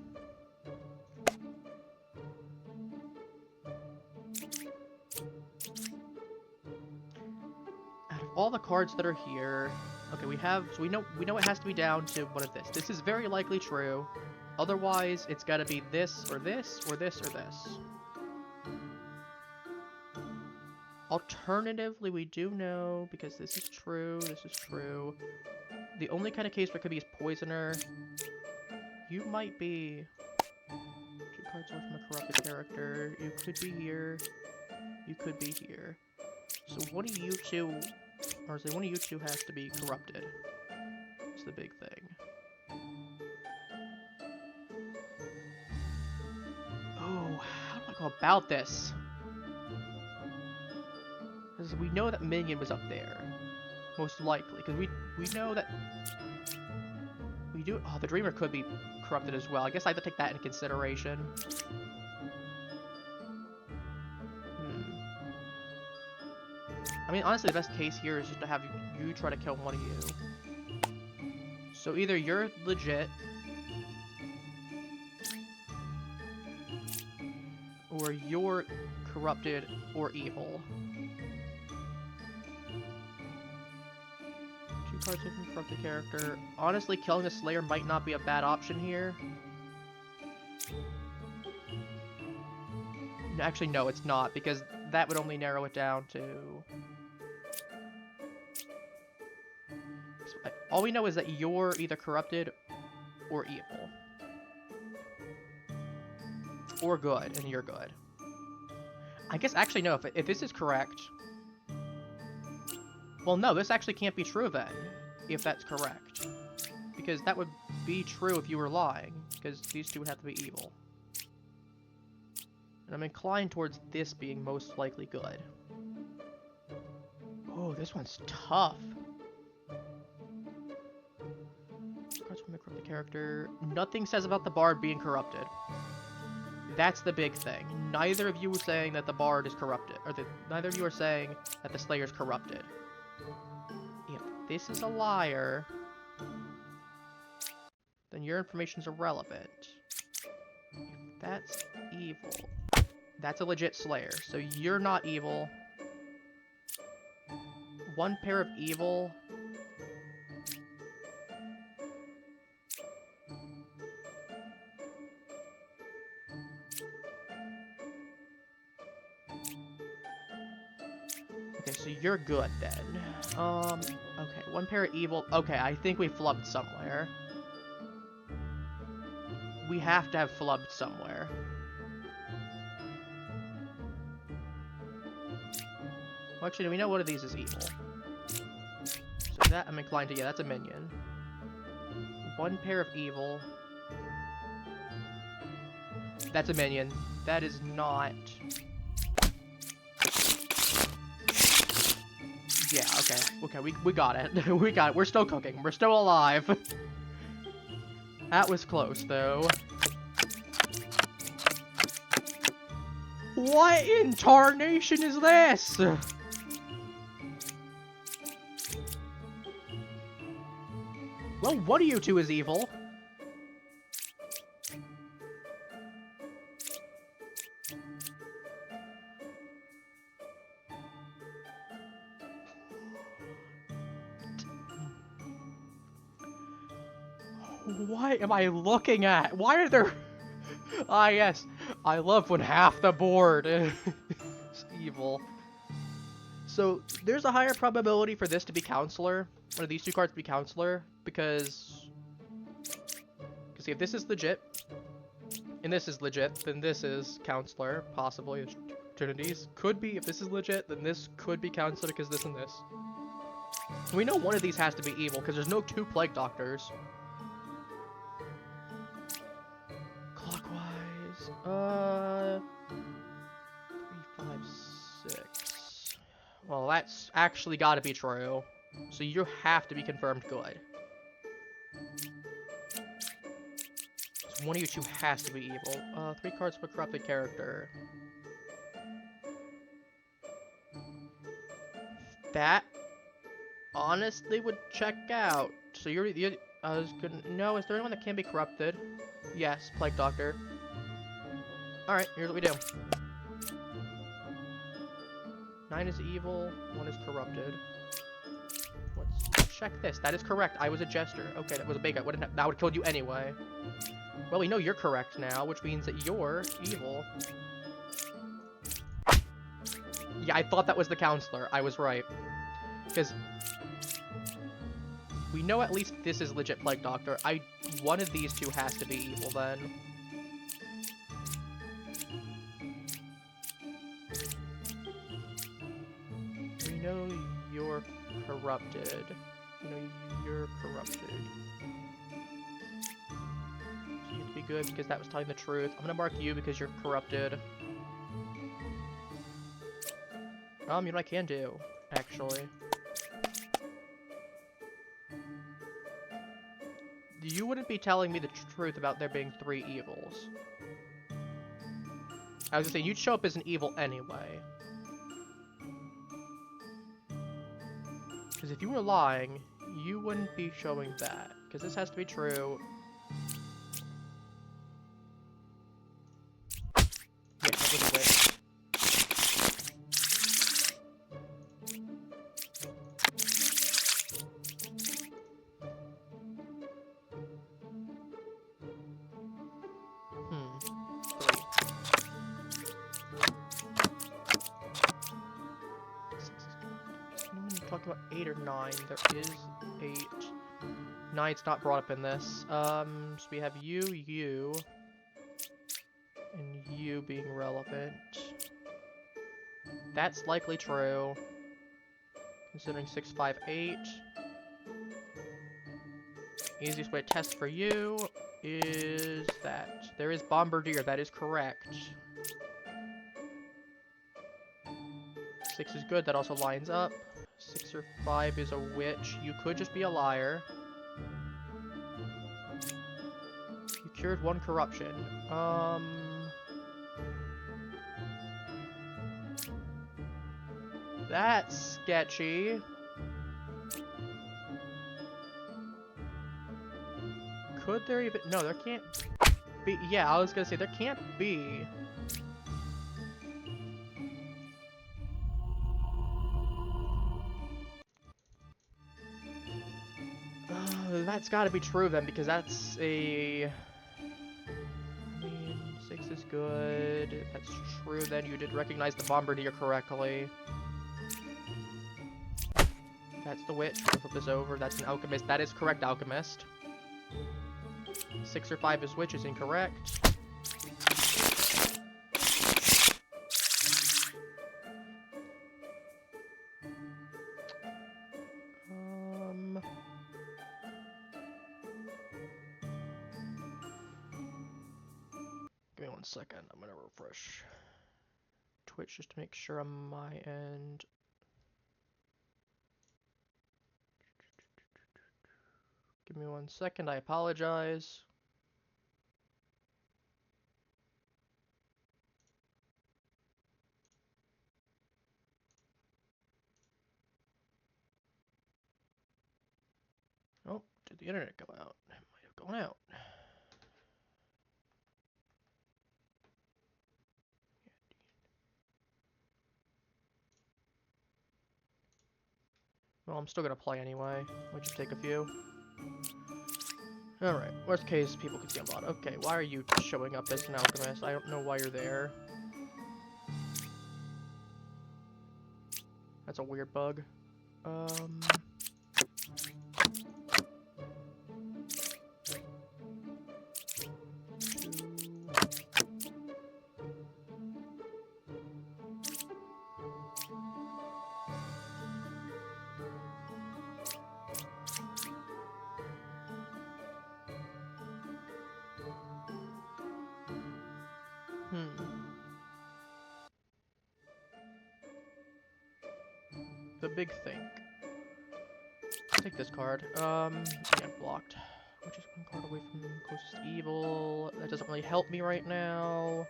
Out of all the cards that are here, okay, we have, so we know it has to be down to one of this. This is very likely true. Otherwise, it's got to be this, or this, or this, or this. Alternatively, we do know, because this is true, the only kind of case where it could be is Poisoner. You might be 2 cards away from a corrupted character. You could be here. You could be here. So one of you two, or say one of you two has to be corrupted. That's the big thing. Oh, how do I go about this? Because we know that Minion was up there. Most likely. Because we know that... We do... Oh, the Dreamer could be corrupted as well. I guess I have to take that into consideration. I mean, honestly, the best case here is just to have you try to kill one of you. So either you're legit... or you're corrupted or evil. 2 cards from corrupted character. Honestly, killing the Slayer might not be a bad option here. Actually, no, it's not, because that would only narrow it down to... All we know is that you're either corrupted or evil. Or good, and you're good. I guess, actually, no, if this is correct... Well, no, this actually can't be true then, if that's correct. Because that would be true if you were lying, because these two would have to be evil. And I'm inclined towards this being most likely good. Oh, this one's tough. Cards from the corrupted character. Nothing says about the bard being corrupted. That's the big thing. Neither of you are saying that the bard is corrupted, or neither of you are saying that the slayer is corrupted. If this is a liar, then your information's irrelevant. If that's evil, that's a legit slayer. So you're not evil. One pair of evil. Okay, so you're good then. Okay, one pair of evil. Okay, I think we flubbed somewhere. We have to have flubbed somewhere. Well, actually, we know one of these is evil. So that I'm inclined to, yeah, that's a minion. One pair of evil. That's a minion. That is not... Yeah, okay. Okay, we got it. We got it. We're still cooking. We're still alive. That was close, though. What in tarnation is this? Well, one of you two is evil. What am I looking at? Why are there... Ah, yes. I love when half the board is evil. So, there's a higher probability for this to be Counselor, or these two cards to be Counselor, because see, if this is legit, and this is legit, then this is Counselor, possibly. Trinities. Could be, if this is legit, then this could be Counselor because this and this. We know one of these has to be evil, because there's no two Plague Doctors. Clockwise, 3, 5, 6. Well, that's actually got to be true. So you have to be confirmed good. So one of you two has to be evil. 3 cards for corrupted character. That honestly would check out. So you're I was gonna... No, is there anyone that can be corrupted? Yes, Plague Doctor. Alright, here's what we do. 9 is evil, 1 is corrupted. Let's check this. That is correct. I was a jester. Okay, that was a big guy. That would have killed you anyway. Well, we know you're correct now, which means that you're evil. Yeah, I thought that was the Counselor. I was right. Because we know at least this is legit Plague Doctor. One of these two has to be evil then. We know you're corrupted. We know you're corrupted. So you have to be good because that was telling the truth. I'm gonna mark you because you're corrupted. You know what I can do, actually. You wouldn't be telling me the truth about there being 3 evils. I was gonna say, you'd show up as an evil anyway. Because if you were lying, you wouldn't be showing that. Because this has to be true. Yeah, that was it. 8 or 9. There is 8. 9's not brought up in this. So we have you, and you being relevant. That's likely true, considering 6, 5, 8. Easiest way to test for you is that there is Bombardier. That is correct. 6 is good. That also lines up. 6 or 5 is a witch. You could just be a liar. You cured 1 corruption. That's sketchy. Could there even... No, there can't be... Yeah, I was gonna say, there can't be... That's gotta be true then, because that's a... I mean, 6 is good. If that's true, then you did recognize the Bombardier correctly. That's the witch. We'll flip this over. That's an alchemist. That is correct, alchemist. 6 or 5 is witch is incorrect. Give me 1 second. I'm gonna refresh Twitch just to make sure on my end. Give me 1 second. I apologize. Oh, did the internet go out? It might have gone out. Well, I'm still gonna play anyway. Might just take a few. Alright, worst case, people could see a lot. Okay, why are you showing up as an alchemist? I don't know why you're there. That's a weird bug. The big thing. Take this card. Yeah, blocked. Which is 1 card away from closest evil. That doesn't really help me right now.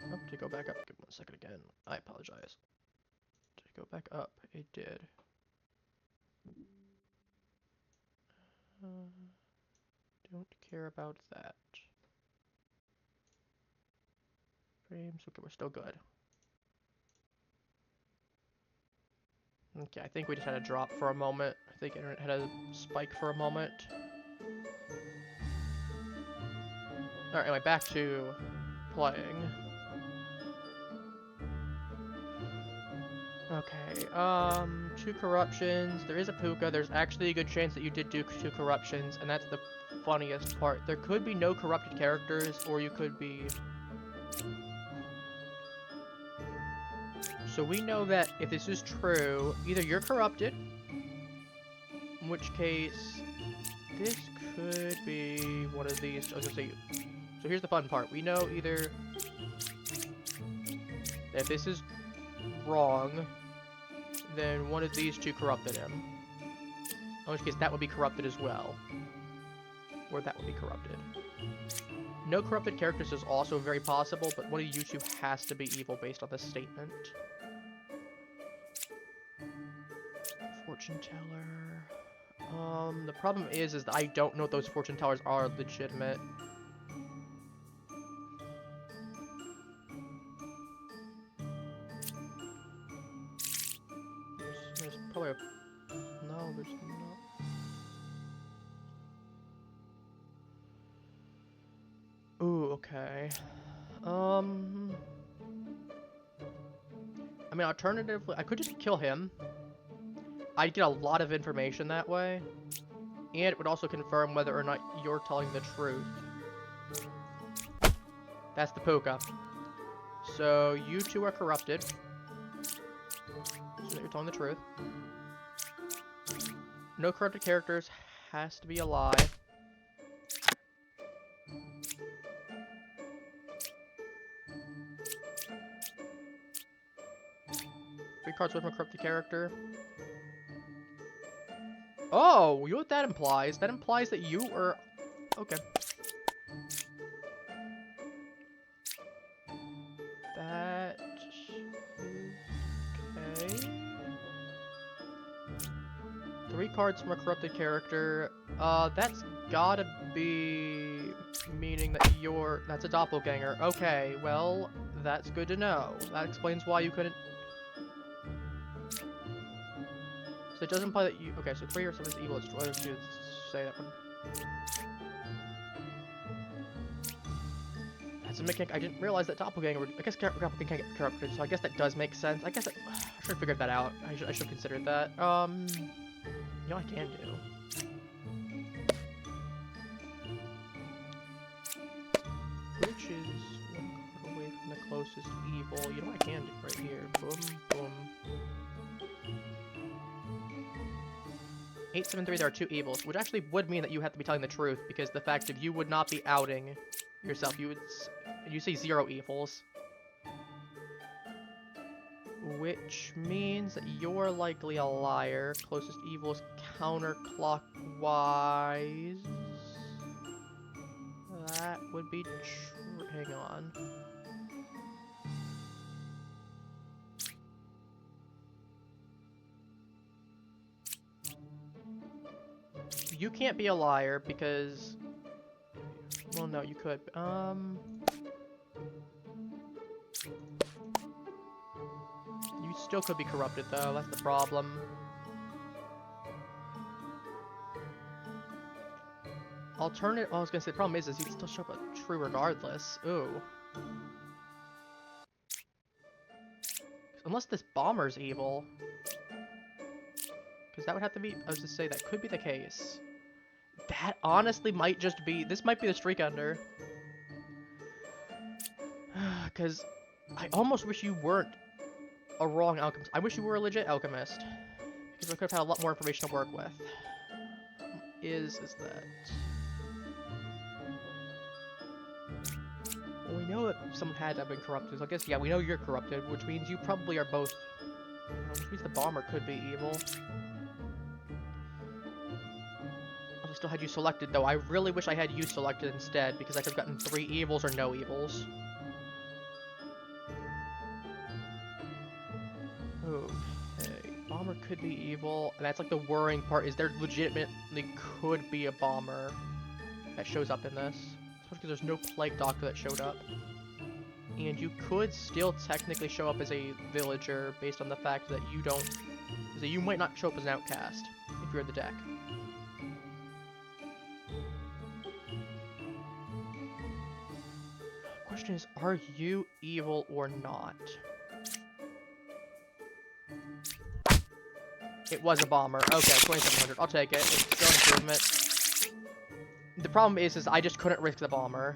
Oh, to go back up. Give me 1 second again. I apologize. To go back up, it did. Don't care about that. Frames. Okay, we're still good. Okay, I think we just had a drop for a moment. I think internet had a spike for a moment. Alright, anyway, back to playing. Okay, 2 corruptions. There is a puka. There's actually a good chance that you did do 2 corruptions, and that's the funniest part. There could be no corrupted characters, or you could be... So we know that if this is true, either you're corrupted, in which case this could be one of these. I was gonna say. So here's the fun part. We know either that if this is wrong, then one of these 2 corrupted him. In which case that would be corrupted as well, or that would be corrupted. No corrupted characters is also very possible, but one of you 2 has to be evil based on this statement. Fortune teller. The problem is that I don't know if those fortune tellers are legitimate. There's probably a... No, there's not. Ooh, okay. mean, alternatively, I could just kill him. I'd get a lot of information that way. And it would also confirm whether or not you're telling the truth. That's the Puka. So, you two are corrupted. So that you're telling the truth. No corrupted characters. Has to be a lie. Three cards with a corrupted character. Oh, you know what that implies? That implies that you are... Okay. That... Okay. 3 cards from a corrupted character. That's gotta be... meaning that you're... That's a doppelganger. Okay, well, that's good to know. That explains why you couldn't... So it does imply that you... Okay, so 3 or 7 is evil. What did you say that one? That's a mechanic. I didn't realize that doppelganger would... I guess doppelganger can get corrupted, so I guess that does make sense. I guess I should have figured that out. I should have considered that. You know what I can do? Which is 1 card away from the closest evil. You know what I can do right here? Boom, boom. 8, 7, 3, there are 2 evils, which actually would mean that you have to be telling the truth, because the fact of you would not be outing yourself. You say 0 evils. Which means that you're likely a liar. Closest evil is counterclockwise. That would be true. Hang on. You can't be a liar because... Well, no, you could. You still could be corrupted, though. That's the problem. Alternate... Oh, I was gonna say, the problem is you'd still show up true regardless. Ooh. Unless this bomber's evil. Because that would have to be... I was to say, that could be the case. That honestly might just be... This might be the streak under. Because I almost wish you weren't a wrong alchemist. I wish you were a legit alchemist. Because I could have had a lot more information to work with. Is that... Well, we know that someone had to have been corrupted. So I guess, yeah, we know you're corrupted, which means you probably are both... Which means the bomber could be evil. I still had you selected, though. I really wish I had you selected instead, because I could have gotten 3 evils or no evils. Okay. Bomber could be evil. And that's like the worrying part, is there legitimately could be a bomber that shows up in this. Especially because there's no plague doctor that showed up. And you could still technically show up as a villager based on the fact that you don't... that you might not show up as an outcast if you're in the deck. Question is, are you evil or not? It was a bomber. Okay, 2700. I'll take it. It's still an improvement. The problem is I just couldn't risk the bomber.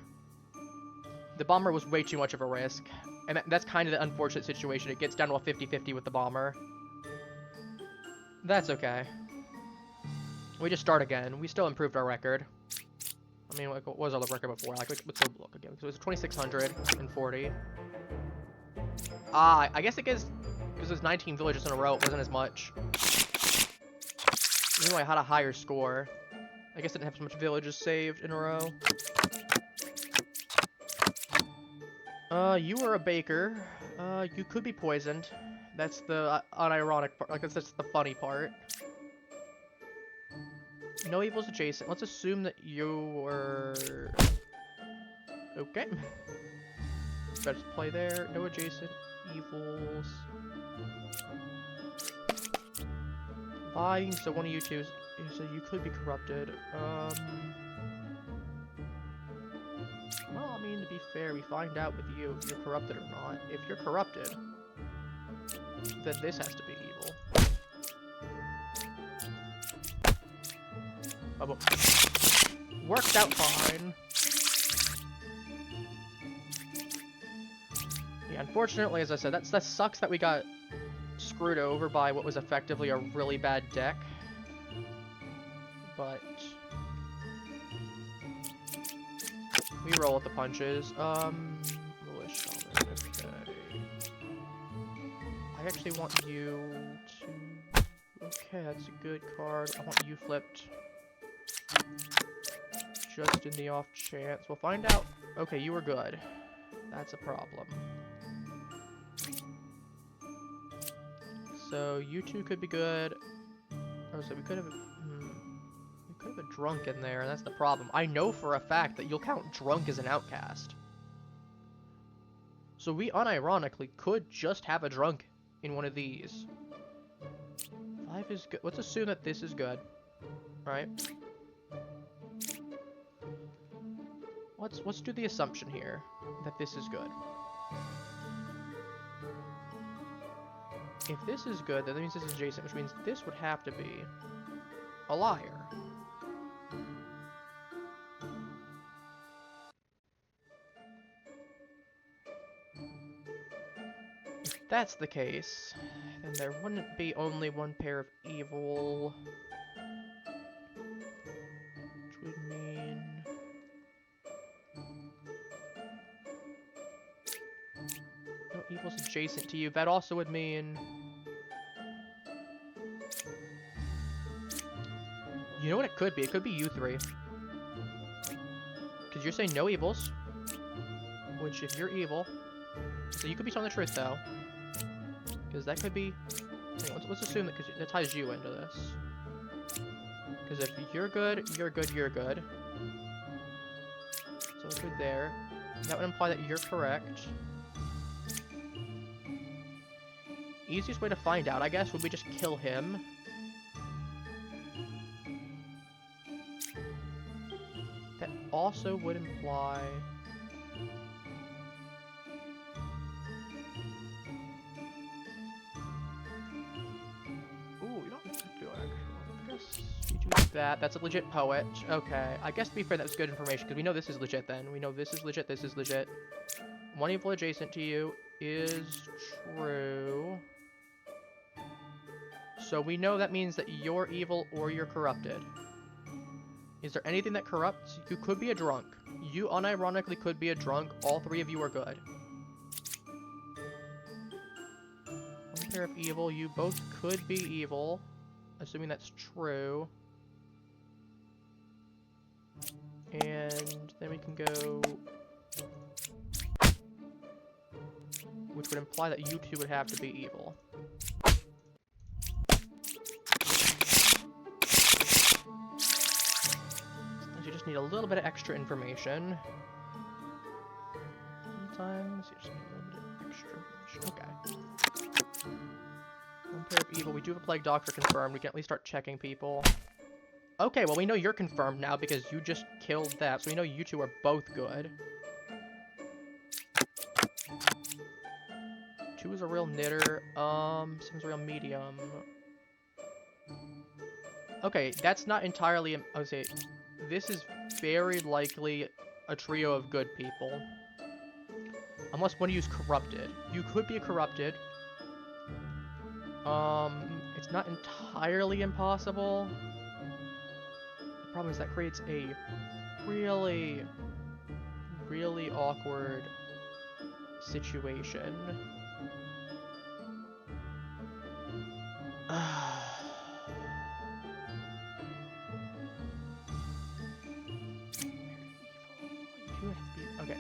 The bomber was way too much of a risk. And that's kind of the unfortunate situation. It gets down to a 50-50 with the bomber. That's okay. We just start again. We still improved our record. I mean, like, what was our record before? Like, let's go look again. So it was 2640. Ah, I guess it gets... Because it was 19 villages in a row, it wasn't as much. Even though I had a higher score. I guess I didn't have so much villages saved in a row. You were a baker. You could be poisoned. That's the unironic part. Like, that's the funny part. No evils adjacent. Let's assume that you were... Okay. Let's play there. No adjacent evils. Lying, so one of you two, so you could be corrupted. Well, I mean, to be fair, we find out with you if you're corrupted or not. If you're corrupted, then this has to be evil. Oh, but worked out fine. Yeah, unfortunately, as I said, that sucks that we got screwed over by what was effectively a really bad deck. But we roll with the punches. Foolish Shaman, okay. I actually want you to... Okay, that's a good card. I want you flipped. Just in the off chance. We'll find out. Okay, you were good. That's a problem. So you two could be good. Oh, so we could have... we could have a drunk in there, and that's the problem. I know for a fact that you'll count drunk as an outcast. So we unironically could just have a drunk in one of these. 5 is good. Let's assume that this is good. Right? Let's do the assumption here that this is good. If this is good, then that means this is adjacent, which means this would have to be a liar. If that's the case, then there wouldn't be only one pair of evil, which would mean... no evil's adjacent to you. That also would mean... You know what it could be? It could be you three. Because you're saying no evils. Which, if you're evil... So you could be telling the truth, though. Because that could be... let's assume that, because that ties you into this. Because if you're good, you're good, you're good. So it's good there. That would imply that you're correct. Easiest way to find out, I guess, would be just kill him. That also would imply... Ooh, you don't have to do it, actually. I guess you do that. That's a legit poet. Okay. I guess to be fair, that was good information, because we know this is legit then. We know this is legit, this is legit. One evil adjacent to you is true. So we know that means that you're evil or you're corrupted. Is there anything that corrupts? You could be a drunk. You unironically could be a drunk. All three of you are good. One pair of evil. You both could be evil. Assuming that's true. And then we can go... which would imply that you two would have to be evil. Need a little bit of extra information. Sometimes you just need a little bit of extra information. Okay. One pair of evil. We do have a plague doctor confirmed. We can at least start checking people. Okay, well we know you're confirmed now because you just killed that, so we know you two are both good. 2 is a real knitter. Seems a real medium. Okay, that's not entirely. I would say. This is very likely a trio of good people. Unless one of you is corrupted. You could be corrupted. It's not entirely impossible. The problem is that creates a really, really awkward situation. Okay.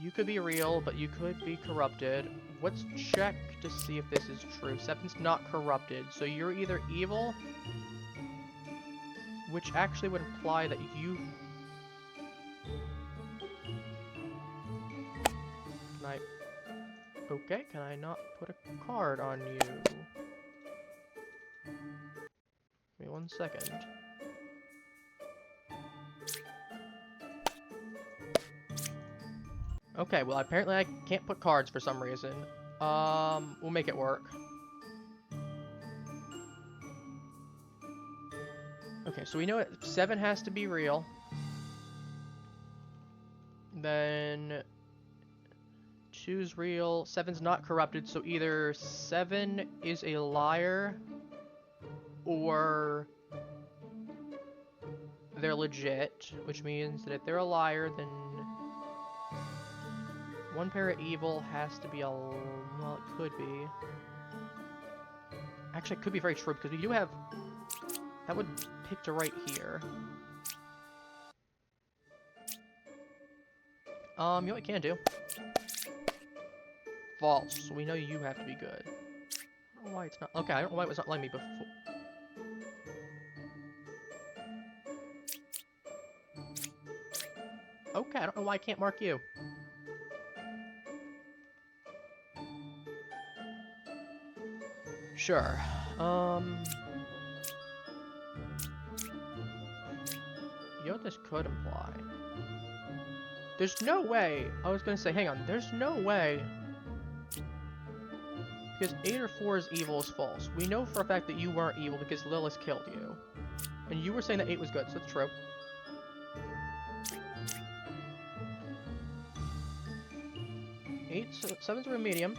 You could be real, but you could be corrupted. Let's check to see if this is true. 7's not corrupted, so you're either evil, which actually would imply that you... Can I... Okay, can I not put a card on you? Give me 1 second. Okay, well, apparently I can't put cards for some reason. We'll make it work. Okay, so we know 7 has to be real. Then 2's real, 7's not corrupted, so either 7 is a liar or they're legit, which means that if they're a liar, then one pair of evil has to be a... well, it could be. Actually, it could be very true, because we do have... that would pick to right here. You know what we can do? False. So we know you have to be good. I don't know why it's not... okay, I don't know why it was not letting me before. Okay, I don't know why I can't mark you. Sure. You know what this could imply? There's no way. I was gonna say, hang on. There's no way. Because 8 or 4's evil is false. We know for a fact that you weren't evil because Lilith killed you. And you were saying that 8 was good, so it's true. 7's are a medium.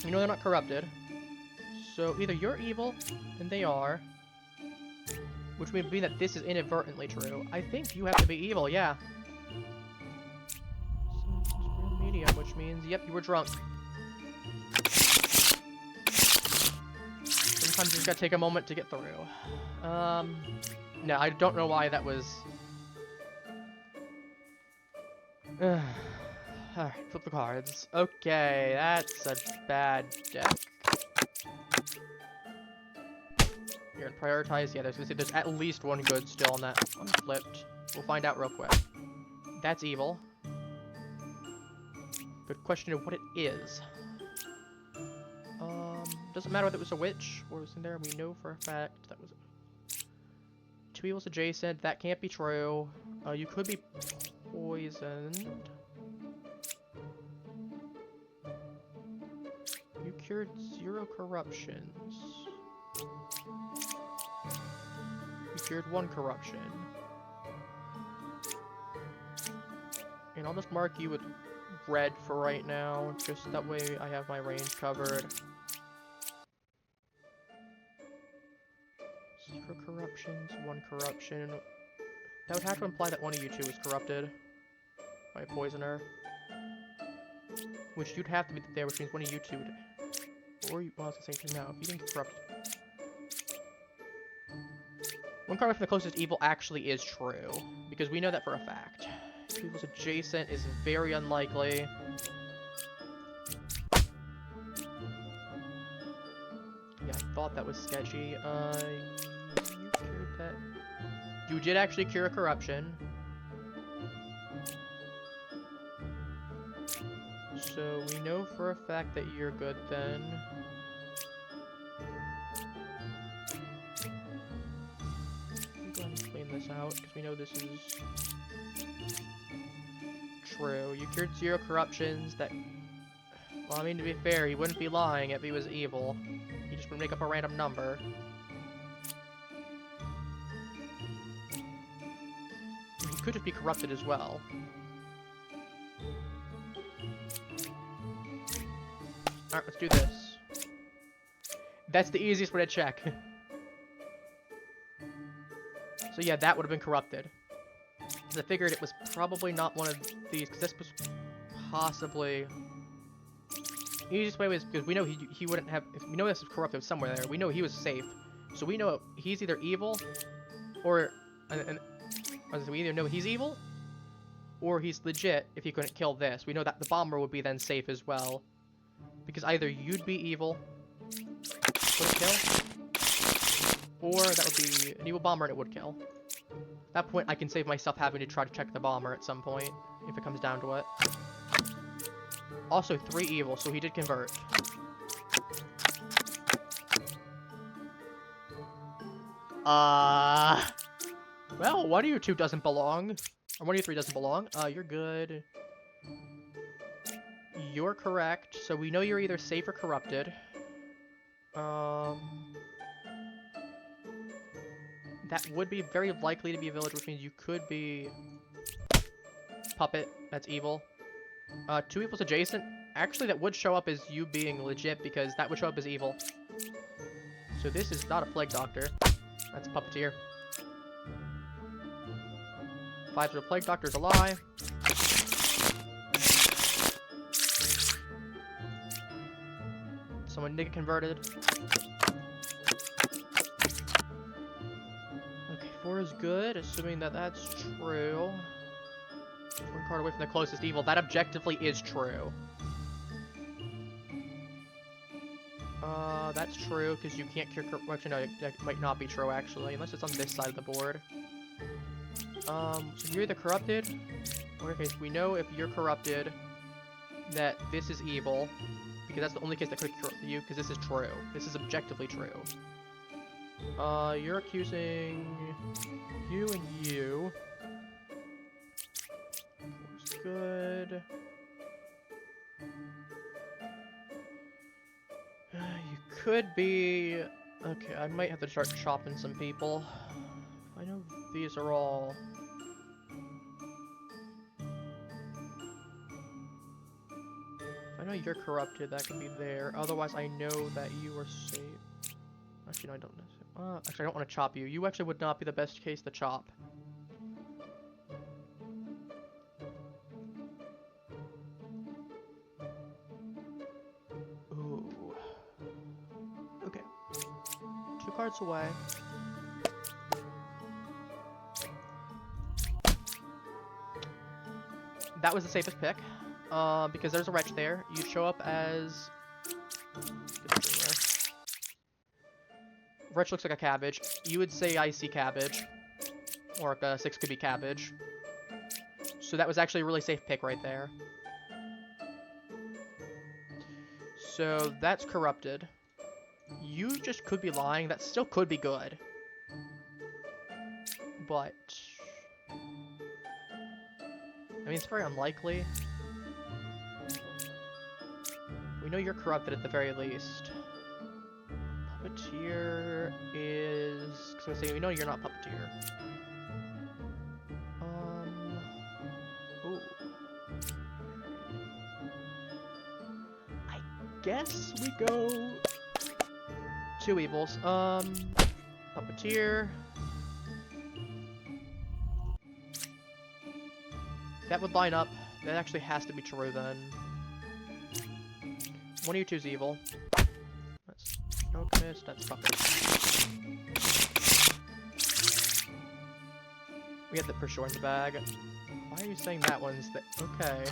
You know they're not corrupted. So either you're evil, and they are. Which would mean that this is inadvertently true. I think you have to be evil, yeah. So real medium, which means, yep, you were drunk. Sometimes you just gotta take a moment to get through. No, I don't know why that was... Alright, flip the cards. Okay, that's a bad deck. You're gonna prioritize. Yeah, there's at least one good still on that unflipped. We'll find out real quick. That's evil. Good question of what it is. Doesn't matter whether it was a witch or it was in there. We know for a fact that was 2 evils adjacent. That can't be true. You could be poisoned. You cured 0 corruptions. You cured 1 corruption. And I'll just mark you with red for right now, just that way I have my range covered. 0 corruptions, 1 corruption. That would have to imply that one of you 2 is corrupted by a poisoner. Which you'd have to be there, which means one of you 2 would... or you... well, it's the same thing now. If you didn't get corrupted... 1 card from the closest evil actually is true, because we know that for a fact. 2 evils adjacent is very unlikely. Yeah, I thought that was sketchy. You cured that. You did actually cure a corruption. So we know for a fact that you're good then. Go ahead and clean this out, because we know this is true. You cured 0 corruptions that... well, I mean, to be fair, he wouldn't be lying if he was evil. He just would make up a random number. He could just be corrupted as well. Alright, let's do this. That's the easiest way to check. So yeah, that would have been corrupted. Because I figured it was probably not one of these, because this was possibly... the easiest way was, because we know he wouldn't have... we know this was corrupted somewhere there. We know he was safe. So we know he's either evil, or... we either know he's evil, or he's legit if he couldn't kill this. We know that the bomber would be then safe as well. Because either you'd be evil, would kill, or that would be an evil bomber and it would kill. At that point, I can save myself having to try to check the bomber at some point, if it comes down to it. Also, 3 evil, so he did convert. Well, one of you 2 doesn't belong. Or one of you 3 doesn't belong. You're good. You're correct. So we know you're either safe or corrupted. That would be very likely to be a village, which means you could be puppet. That's evil. 2 evil's adjacent. Actually, that would show up as you being legit because that would show up as evil. So this is not a plague doctor. That's puppeteer. 5's a plague doctor's a lie. Someone did get converted. Okay, 4 is good, assuming that that's true. 1 card away from the closest evil. That objectively is true. That's true, because you can't cure... Actually, no, that might not be true, actually, unless it's on this side of the board. So you're either corrupted, or in case we know if you're corrupted, that this is evil, because that's the only case that could corrupt you, because this is true. This is objectively true. You're accusing you and you. Four's good. You could be... Okay, I might have to start chopping some people. I know these are all... I know you're corrupted, that could be there. Otherwise, I know that you are safe. Actually, no, I don't know. Actually, I don't want to chop you. You actually would not be the best case to chop. Ooh. Okay. 2 cards away. That was the safest pick. Because there's a wretch there. You show up as... Wretch looks like a cabbage. You would say I see cabbage. Or 6 could be cabbage. So that was actually a really safe pick right there. So that's corrupted. You just could be lying. That still could be good. But... I mean, it's very unlikely. We know you're corrupted at the very least. Puppeteer is... So we know you're not puppeteer. Ooh. I guess we go... 2 evils. Puppeteer. That would line up. That actually has to be true then. 1 of you 2's evil. That's Alchemist, that's puppet. We have the for sure in the bag. Why are you saying that one's the... Okay.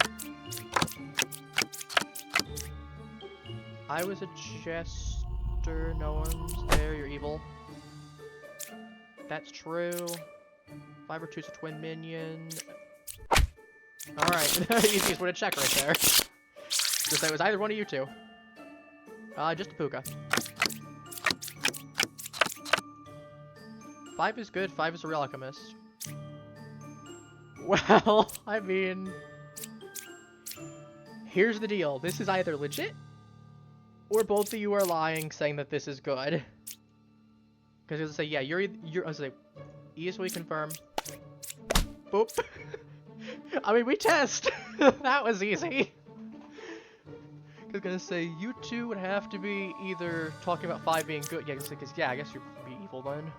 I was a jester, no one's there, you're evil. That's true. 5 or 2's a twin minion. Alright, easiest way to check right there. Just that it was either one of you 2. Just a puka. 5 is good, 5 is a real alchemist. Well, I mean... Here's the deal. This is either legit, or both of you are lying saying that this is good. Because I was gonna say, yeah, you're I was gonna say, easily confirm. Boop. I mean, we test! That was easy. I was gonna say, you 2 would have to be either talking about 5 being good. Yeah, because, yeah, I guess you'd be evil then.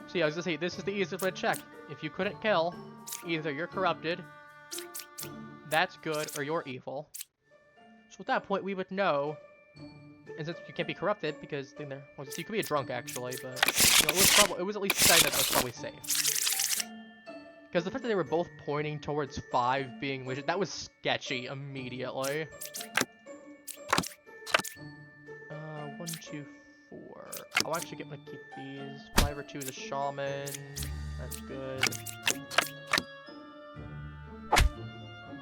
So yeah, I was gonna say, this is the easiest way to check. If you couldn't kill, either you're corrupted, that's good, or you're evil. So at that point, we would know, and since you can't be corrupted, because then there, well, you could be a drunk actually, but you know, it was at least said that was probably safe. Because the fact that they were both pointing towards 5 being legit, that was sketchy immediately. 1, 2, 4. I'll actually keep these. 5 or 2 is a shaman. That's good.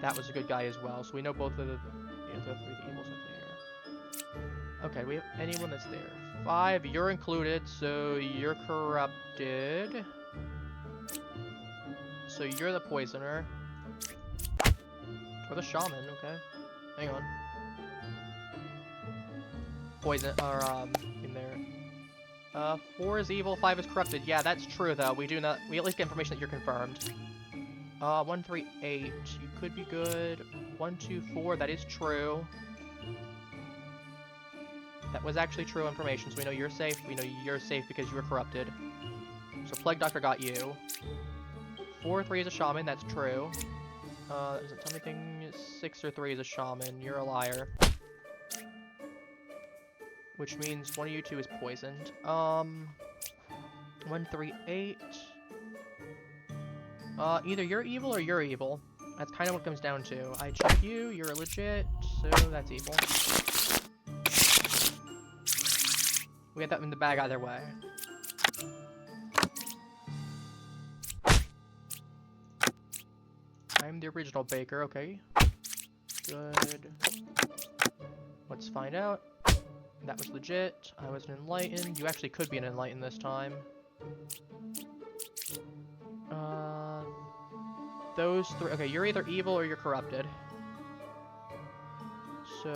That was a good guy as well. So we know both of the 3 evils are there. Okay, we have anyone that's there. 5, you're included, so you're corrupted. So you're the poisoner. Or the shaman, okay. Hang on. Poison, or, in there. 4 is evil, 5 is corrupted. Yeah, that's true, though. We at least get information that you're confirmed. 1, 3, 8. You could be good. 1, 2, 4. That is true. That was actually true information, so we know you're safe. We know you're safe because you were corrupted. So Plague Doctor got you. 4, 3 is a shaman. That's true. That doesn't tell me anything. 6 or 3 is a shaman. You're a liar. Which means one of you two is poisoned. 1, 3, 8. Either you're evil or you're evil. That's kind of what it comes down to. I check you, you're legit, so that's evil. We get that in the bag either way. I'm the original baker, okay. Good. Let's find out. That was legit. I was an enlightened. You actually could be an enlightened this time. Those 3. Okay, you're either evil or you're corrupted. So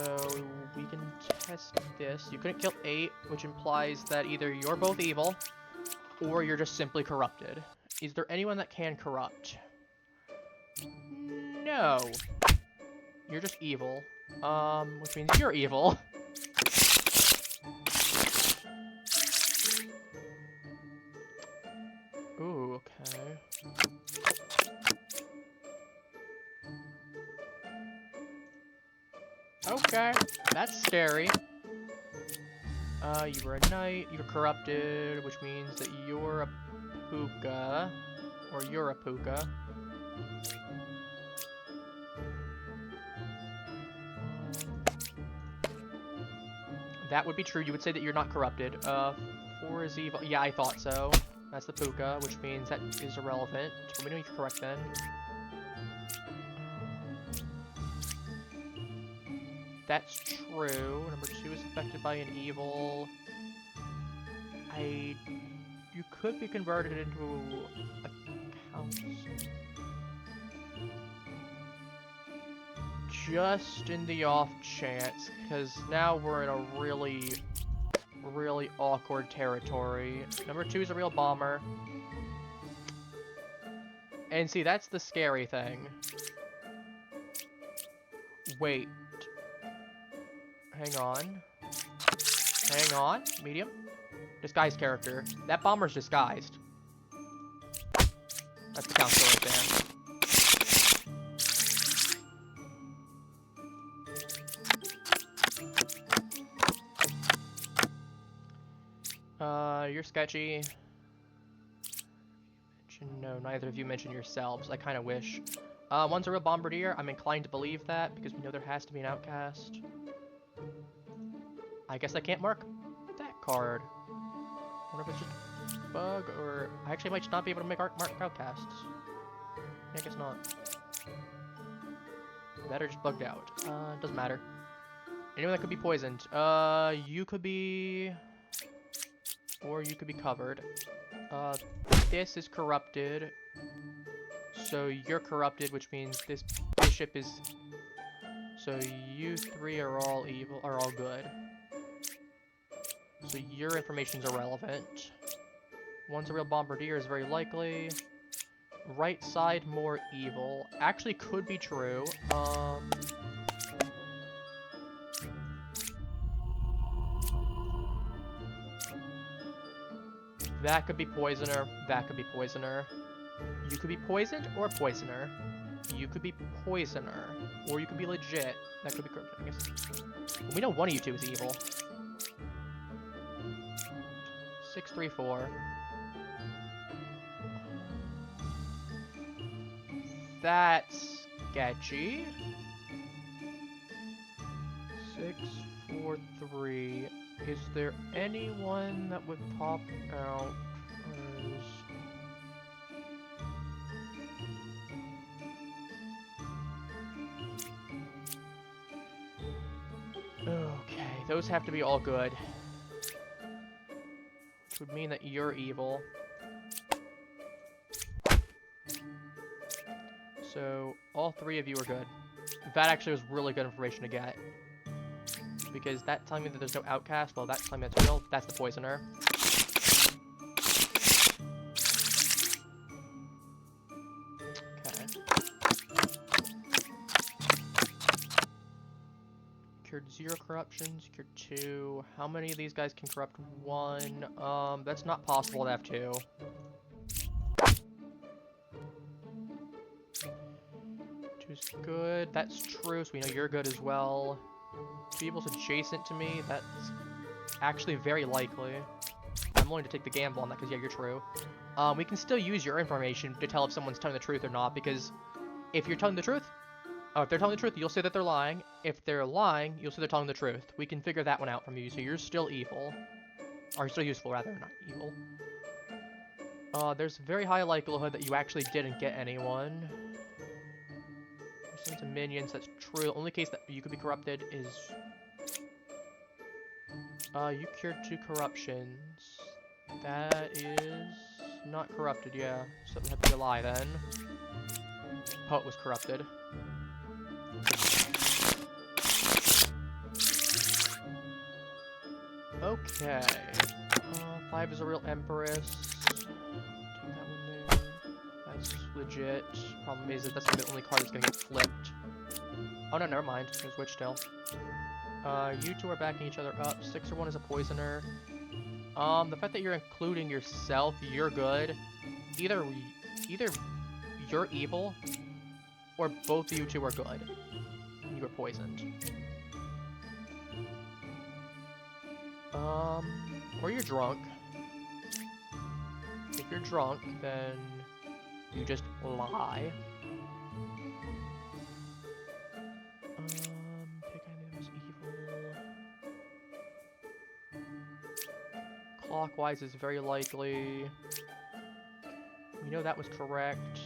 we can test this. You couldn't kill 8, which implies that either you're both evil or you're just simply corrupted. Is there anyone that can corrupt? No. You're just evil. Which means you're evil. Ooh, okay. Okay, that's scary. You were a knight, you were corrupted, which means that you're a puka. Or you're a puka. That would be true. You would say that you're not corrupted. 4 is evil. Yeah, I thought so. That's the puka, which means that is irrelevant. So we know you're correct then. That's true. Number 2 is affected by an evil. You could be converted into a count. Just in the off chance, because now we're in a really awkward territory. Number 2 is a real bomber. And see, that's the scary thing. Wait. Hang on. Hang on. Medium. Disguised character. That bomber's disguised. That's the counselor right there. You're sketchy. No, neither of you mentioned yourselves. I kind of wish. One's a real bombardier. I'm inclined to believe that because we know there has to be an outcast. I guess I can't mark that card. I wonder if it's just a bug or... I actually might just not be able to mark outcasts. I guess not. That or just bugged out. Doesn't matter. Anyone that could be poisoned. You could be... Or you could be covered. This is corrupted. So you're corrupted, which means this bishop is... So you 3 are all evil, are all good. So your information's irrelevant. One's a real bombardier is very likely. Right side more evil. Actually could be true. That could be poisoner. That could be poisoner. You could be poisoned or poisoner. You could be poisoner. Or you could be legit. That could be correct, I guess. We know one of you two is evil. 6, 3, 4. That's sketchy. 6, 4, 3. Is there anyone that would pop out as... Okay, those have to be all good. Which would mean that you're evil. So, all 3 of you are good. That actually was really good information to get. Because that telling me that there's no outcast, well, that's telling me that's real. That's the poisoner. Okay. Cured 0 corruptions, cured 2. How many of these guys can corrupt 1? That's not possible to have 2. Two's good. That's true, so we know you're good as well. 2 evil's adjacent to me. That's actually very likely. I'm willing to take the gamble on that because, yeah, you're true. We can still use your information to tell if someone's telling the truth or not, because if you're telling the truth, if they're telling the truth, you'll say that they're lying. If they're lying, you'll say they're telling the truth. We can figure that one out from you, so you're still evil. Or still useful, rather, not evil. There's a very high likelihood that you actually didn't get anyone. Send some minions, that's true. The only case that you could be corrupted is... you cured 2 corruptions. That is... not corrupted, yeah. So it would have to be a lie, then. Poet was corrupted. Okay. 5 is a real Empress. Take that one there. That's legit. Problem is that that's the only card that's gonna get flipped. Oh no, never mind. There's Witch still. You two are backing each other up. 6 or 1 is a poisoner. The fact that you're including yourself, you're good. Either you're evil, or both of you two are good. You were poisoned. Or you're drunk. If you're drunk, then you just lie. Pick anything that's evil. Clockwise is very likely. You know that was correct.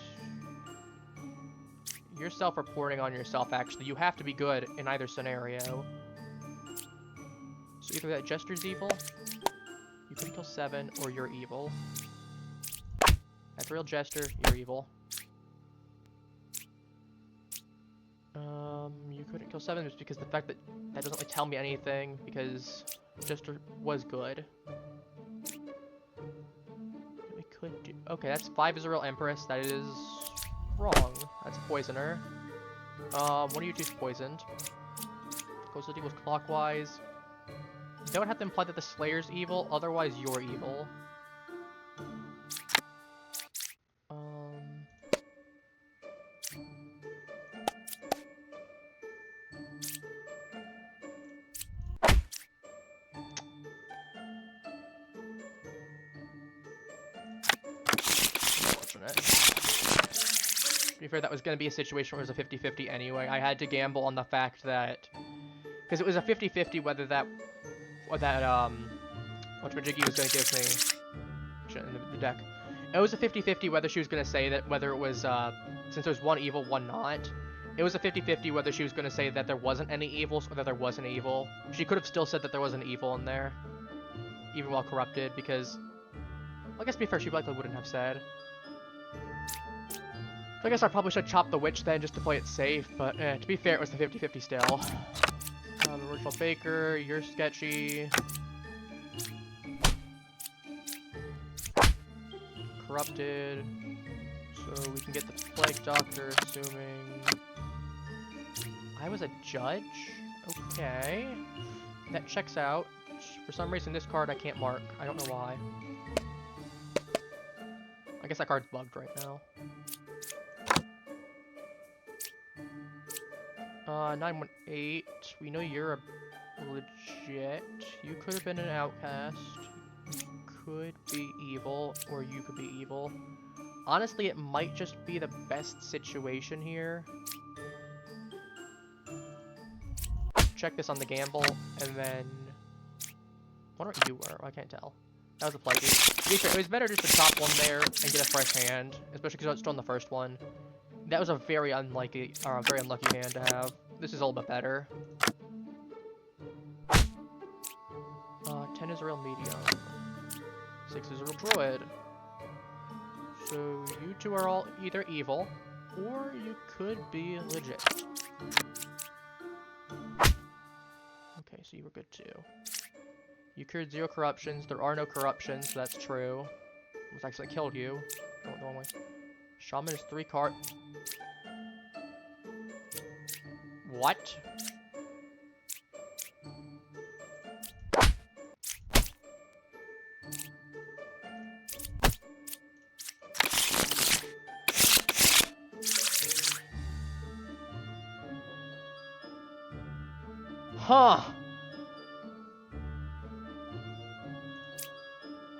You're self-reporting on yourself, actually. You have to be good in either scenario. So either that Jester's evil, you couldn't kill 7, or you're evil. That's a real Jester, you're evil. You couldn't kill 7 just because the fact that that doesn't really tell me anything, because Jester was good. We could do... Okay, that's 5 is a real Empress, that is wrong. That's a poisoner. One of you two's poisoned. Closest equals clockwise. That would have to imply that the Slayer's evil, otherwise you're evil. Unfortunate. To be fair, that was going to be a situation where it was a 50-50 anyway. I had to gamble on the fact that... Because it was a 50-50 whether that... whatchamajiggy was going to give me in the deck. It was a 50-50 whether she was going to say that, whether it was, since there's one evil, one not. It was a 50-50 whether she was going to say that there wasn't any evils or that there was an evil. She could have still said that there was an evil in there, even while corrupted, because, well, I guess to be fair, she likely wouldn't have said. So I guess I probably should chop the witch then, just to play it safe, but to be fair, it was the 50-50 still. Original Baker, you're sketchy. Corrupted. So we can get the Plague Doctor, assuming... I was a judge? Okay. That checks out. For some reason, this card I can't mark. I don't know why. I guess that card's bugged right now. 918. We know you're a legit. You could have been an outcast. You could be evil, or you could be evil. Honestly, it might just be the best situation here. Check this on the gamble, and then... I wonder what you were. I can't tell. That was a plucky. It was better just to chop one there and get a fresh hand, especially because I was still on the first one. That was a very unlucky hand to have. This is a little bit better. 10 is a real medium. 6 is a real druid. So you two are all either evil, or you could be legit. Okay, so you were good too. You cured 0 corruptions. There are no corruptions, so that's true. It was actually killed you. Going the wrong way. Shaman is 3 card. What? Huh.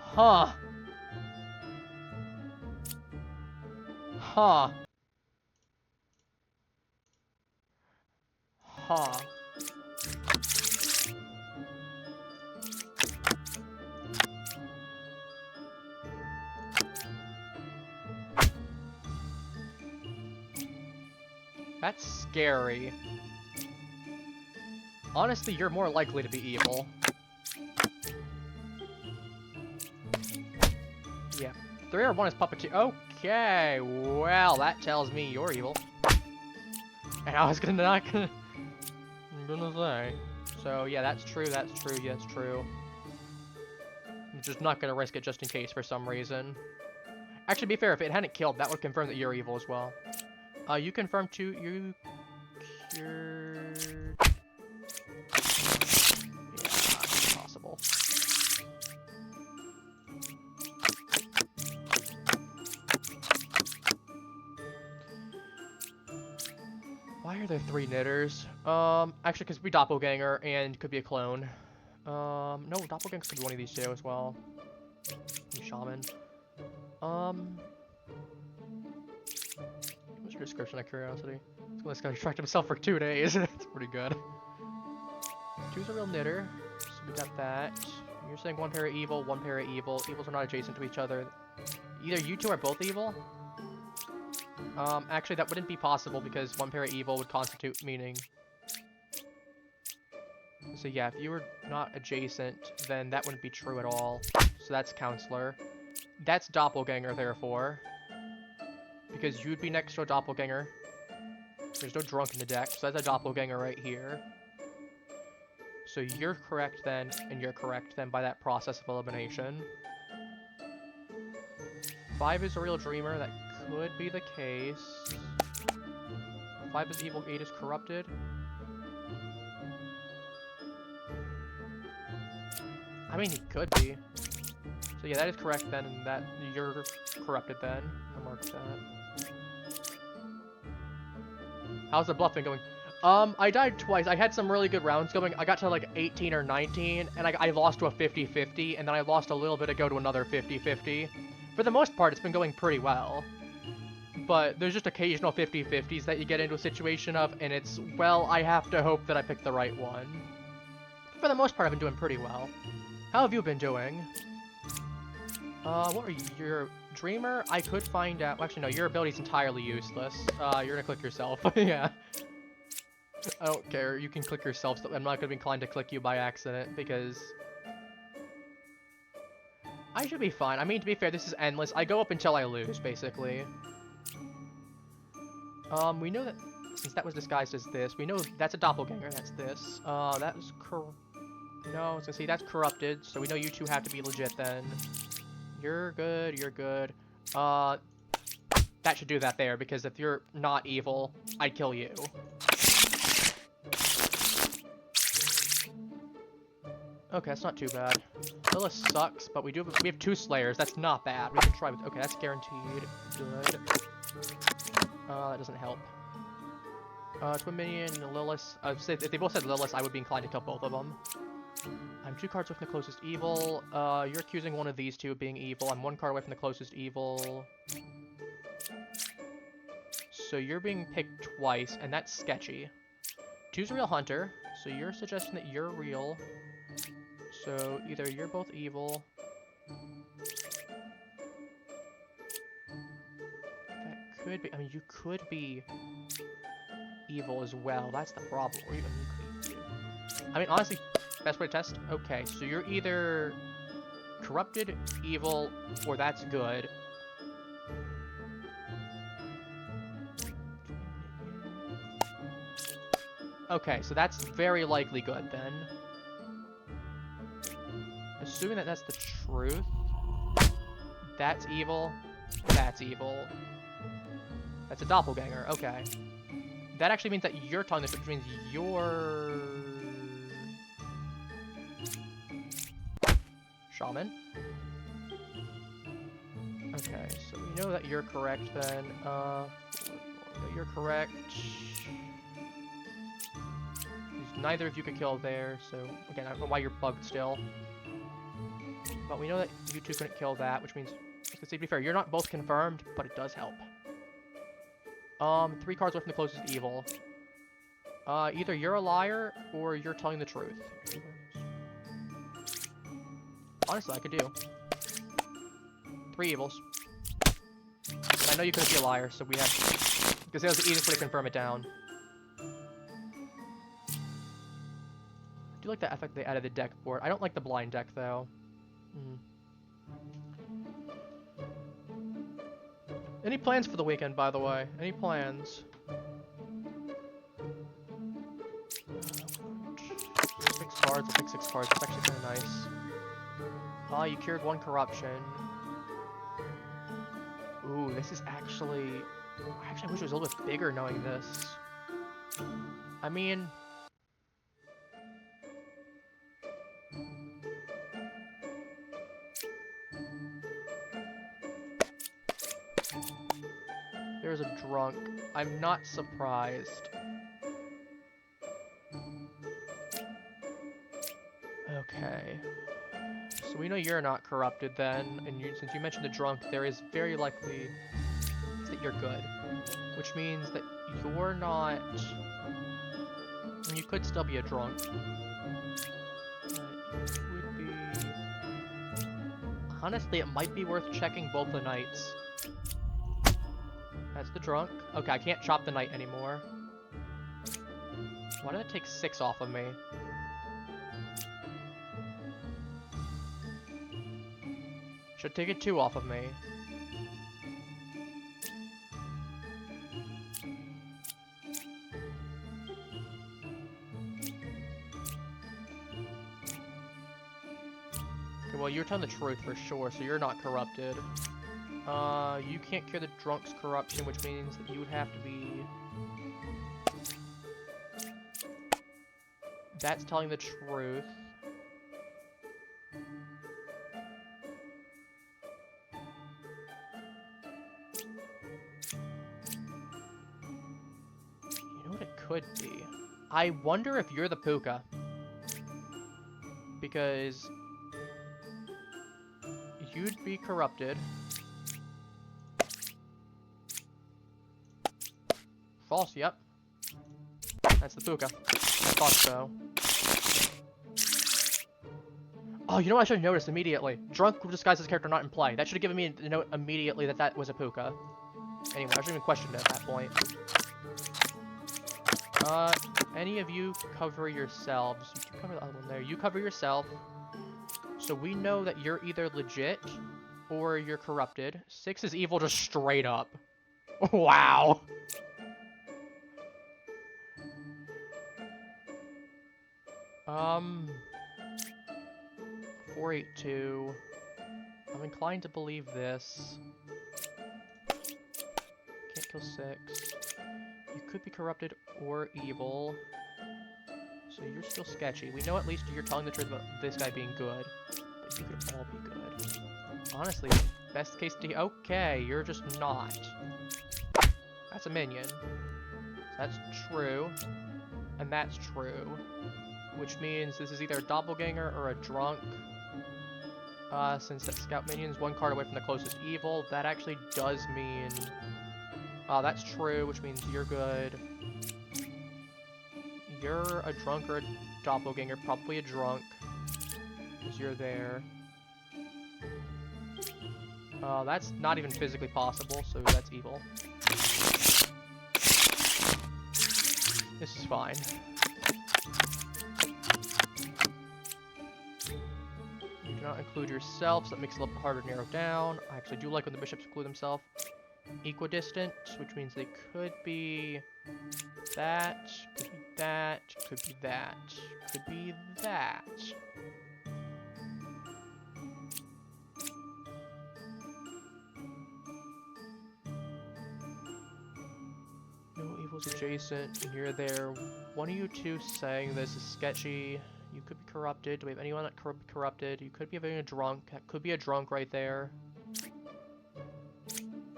Huh. Huh. Huh. That's scary. Honestly, you're more likely to be evil. Yeah. 3 or 1 is Puppeteer. Okay, well, that tells me you're evil. And I was not gonna say. So, yeah, that's true, yeah, that's true. I'm just not gonna risk it just in case for some reason. Actually, to be fair, if it hadn't killed, that would confirm that you're evil as well. You confirmed you cured... Yeah, possible. Why are there 3 knitters? Actually, because we doppelganger and could be a clone. No, doppelgangers could be one of these 2 as well. Shaman. What's your description of curiosity? This guy tracked himself for 2 days. That's pretty good. 2's a real knitter, so we got that. You're saying 1 pair of evil, 1 pair of evil. Evils are not adjacent to each other. Either you 2 are both evil. Actually, that wouldn't be possible because 1 pair of evil would constitute meaning. So yeah, if you were not adjacent, then that wouldn't be true at all. So that's Counselor. That's Doppelganger, therefore. Because you'd be next to a Doppelganger. There's no drunk in the deck, so that's a Doppelganger right here. So you're correct then, and you're correct then by that process of elimination. 5 is a real dreamer, that could be the case. 5 is evil, 8 is corrupted. I mean, he could be. So yeah, that is correct then, and that you're corrupted then. I'll mark that. How's the bluffing going? I died twice. I had some really good rounds going. I got to like 18 or 19, and I lost to a 50-50, and then I lost a little bit ago to another 50-50. For the most part, it's been going pretty well. But there's just occasional 50-50s that you get into a situation of, and it's, well, I have to hope that I pick the right one. For the most part, I've been doing pretty well. How have you been doing? What are you? You're a dreamer? I could find out. Well, actually, no, your ability's entirely useless. You're gonna click yourself. Yeah. I don't care. You can click yourself. So I'm not gonna be inclined to click you by accident because I should be fine. I mean, to be fair, this is endless. I go up until I lose, basically. We know that since that was disguised as this, we know that's a doppelganger. That's this. That was no, I was gonna say that's corrupted. So we know you 2 have to be legit then. You're good. You're good. That should do that there because if you're not evil, I'd kill you. Okay, that's not too bad. Lilith sucks, but we have 2 Slayers. That's not bad. We can try with. Okay, that's guaranteed. Good. That doesn't help. Twin Minion, Lilith. If they both said Lilith, I would be inclined to kill both of them. I'm 2 cards away from the closest evil. You're accusing one of these 2 of being evil. I'm 1 card away from the closest evil. So you're being picked twice, and that's sketchy. 2's a real hunter, so you're suggesting that you're real. So either you're both evil. That could be. I mean, you could be evil as well. That's the problem. Or even you could be. I mean, honestly, best way to test. Okay, so you're either corrupted, evil, or that's good. Okay, so that's very likely good then. Assuming that that's the truth. That's evil. That's evil. That's a doppelganger. Okay. That actually means that you're telling this, which means you're... Shaman. Okay, so we know that you're correct then. You're correct. Neither of you could kill there, so again, I don't know why you're bugged still. But we know that you two couldn't kill that, which means, to be fair, you're not both confirmed, but it does help. 3 cards away from the closest evil. Either you're a liar, or you're telling the truth. Honestly, I could do 3 evils. And I know you couldn't be a liar, so we have to, because it was the easiest way to confirm it down. I do like the effect they added the deck board. I don't like the blind deck, though. Any plans for the weekend, by the way? Any plans? 6 cards. I'll pick 6 cards. It's actually kind of nice. You cured 1 corruption. Ooh, this is actually... I wish it was a little bit bigger knowing this. I mean... There's a drunk. I'm not surprised. Okay. So we know you're not corrupted then, and since you mentioned the drunk, there is very likely that you're good. Which means that you're not... You could still be a drunk. It would be... Honestly, it might be worth checking both the knights. That's the drunk. Okay, I can't chop the knight anymore. Why did it take 6 off of me? Should take it 2 off of me. Okay, well, you're telling the truth for sure, so you're not corrupted. You can't cure the drunk's corruption, which means that you would have to be... That's telling the truth. You know what it could be? I wonder if you're the puka. Because... you'd be corrupted. False, yep. That's the puka. I thought so. Oh, you know what I should have noticed immediately? Drunk disguises character not in play. That should have given me a note immediately that that was a puka. Anyway, I shouldn't even question it at that point. Any of you cover yourselves. You can cover the other one there. You cover yourself. So we know that you're either legit or you're corrupted. 6 is evil just straight up. Wow. Um... 482. I'm inclined to believe this. Can't kill 6. You could be corrupted or evil. So you're still sketchy. We know at least you're telling the truth about this guy being good. But you could all be good. Honestly, best case to... Okay, you're just not. That's a minion. So that's true. And that's true. Which means this is either a doppelganger or a drunk. Since that scout minion's 1 card away from the closest evil, that actually does mean... that's true, which means you're good. You're a drunk or a doppelganger, probably a drunk. Because you're there. That's not even physically possible, so that's evil. This is fine. You do not include yourself, so that makes it a little harder to narrow down. I actually do like when the bishops include themselves. Equidistant, which means they could be that, could be that, could be that, could be that. No evils adjacent, and you're there. One of you two saying this is sketchy. You could be corrupted. Do we have anyone that could be corrupted? You could be having a drunk. That could be a drunk right there.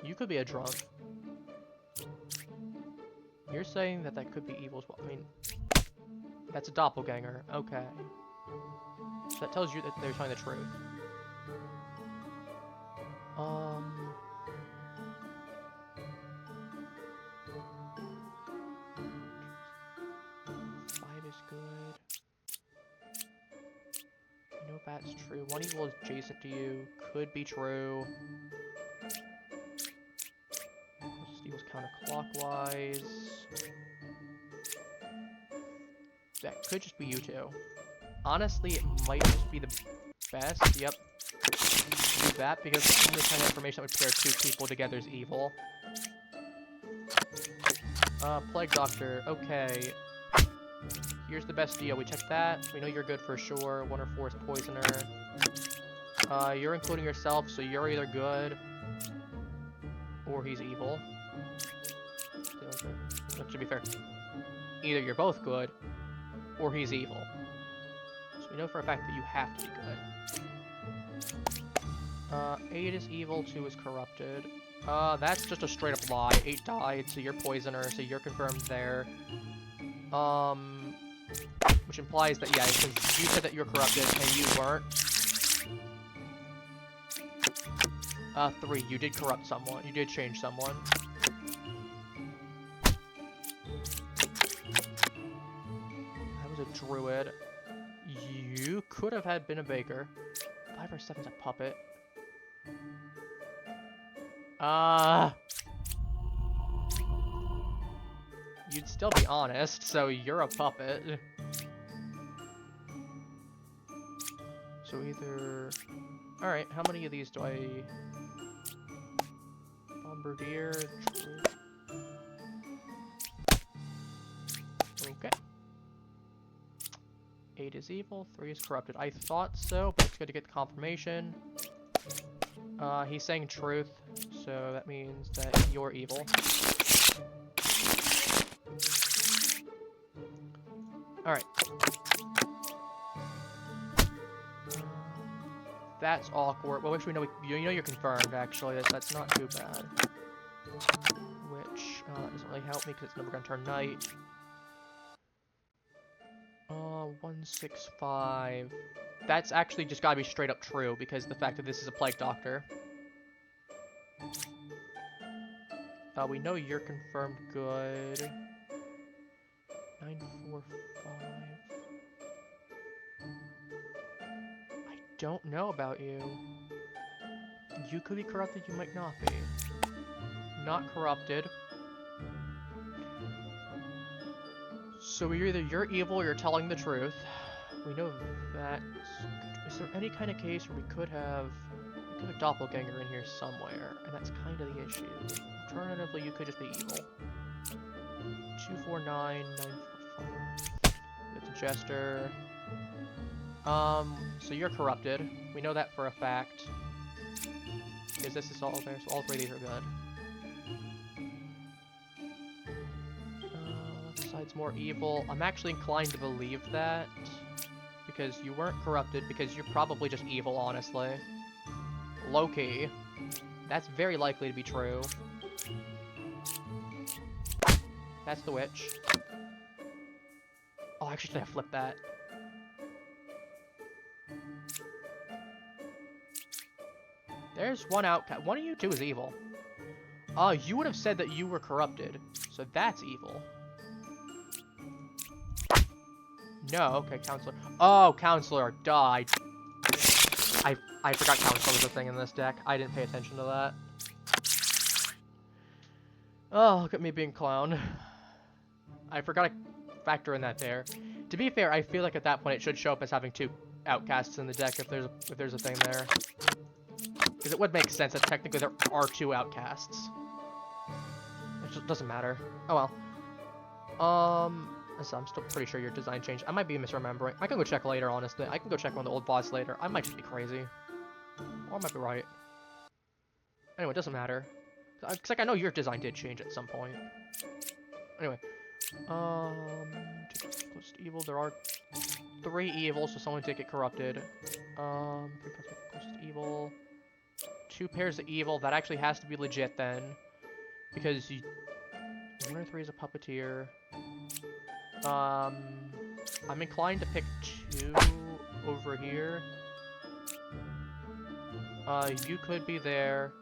You could be a drunk. You're saying that that could be evil as well. I mean, that's a doppelganger. Okay. So that tells you that they're telling the truth. 5 is good. You know if that's true. One evil is adjacent to you. Could be true. Evil's counterclockwise. That could just be you two. Honestly, it might just be the best. Yep. Do that because the only kind of information that would pair two people together is evil. Plague Doctor. Okay. Here's the best deal. We check that. We know you're good for sure. 1 or 4 is Poisoner. You're including yourself, so you're either good or he's evil. That should be fair. Either you're both good or he's evil. So we know for a fact that you have to be good. 8 is evil, 2 is corrupted. That's just a straight up lie. 8 died, so you're Poisoner, so you're confirmed there. Which implies that, yeah, because you said that you're corrupted and you weren't. 3, you did corrupt someone. You did change someone. That was a druid. You could have been a baker. 5 or 7's a puppet. You'd still be honest, so you're a puppet. So either... Alright, how many of these do I... Bombardier... Okay. 8 is evil, 3 is corrupted. I thought so, but it's good to get the confirmation. He's saying truth, so that means that you're evil. Alright. That's awkward. Well, which we know you know you're confirmed, actually. That's not too bad. Which doesn't really help me because it's never going to turn night. 165. That's actually just gotta be straight up true because the fact that this is a Plague Doctor. We know you're confirmed good. 945. I don't know about you. You could be corrupted, you might not be. Not corrupted. So either you're evil or you're telling the truth. We know that. Is there any kind of case where we could have a doppelganger in here somewhere? And that's kind of the issue. Alternatively, you could just be evil. 249, 945. It's a jester. So you're corrupted. We know that for a fact. Because this is all there, so all 3 of these are good. Left side's more evil. I'm actually inclined to believe that. Because you weren't corrupted, because you're probably just evil, honestly. Low-key. That's very likely to be true. That's the witch. Oh, actually, should I flip that? There's one outcast. One of you two is evil. You would have said that you were corrupted. So that's evil. No, okay, Counselor. Oh, Counselor, died. I forgot Counselor was a thing in this deck. I didn't pay attention to that. Oh, look at me being clown. I forgot to factor in that there. To be fair, I feel like at that point it should show up as having 2 outcasts in the deck if there's a thing there. Because it would make sense that technically there are 2 outcasts. It just doesn't matter. Oh well. So I'm still pretty sure your design changed. I might be misremembering. I can go check later, honestly. I can go check one of the old VODs later. I might just be crazy. Or I might be right. Anyway, it doesn't matter. Cause like I know your design did change at some point. Anyway. Close to evil. There are 3 evils, so someone did get corrupted. 3 pairs of close to evil. 2 pairs of evil. That actually has to be legit then. Because 1 or 3 is a puppeteer. I'm inclined to pick 2 over here. You could be there.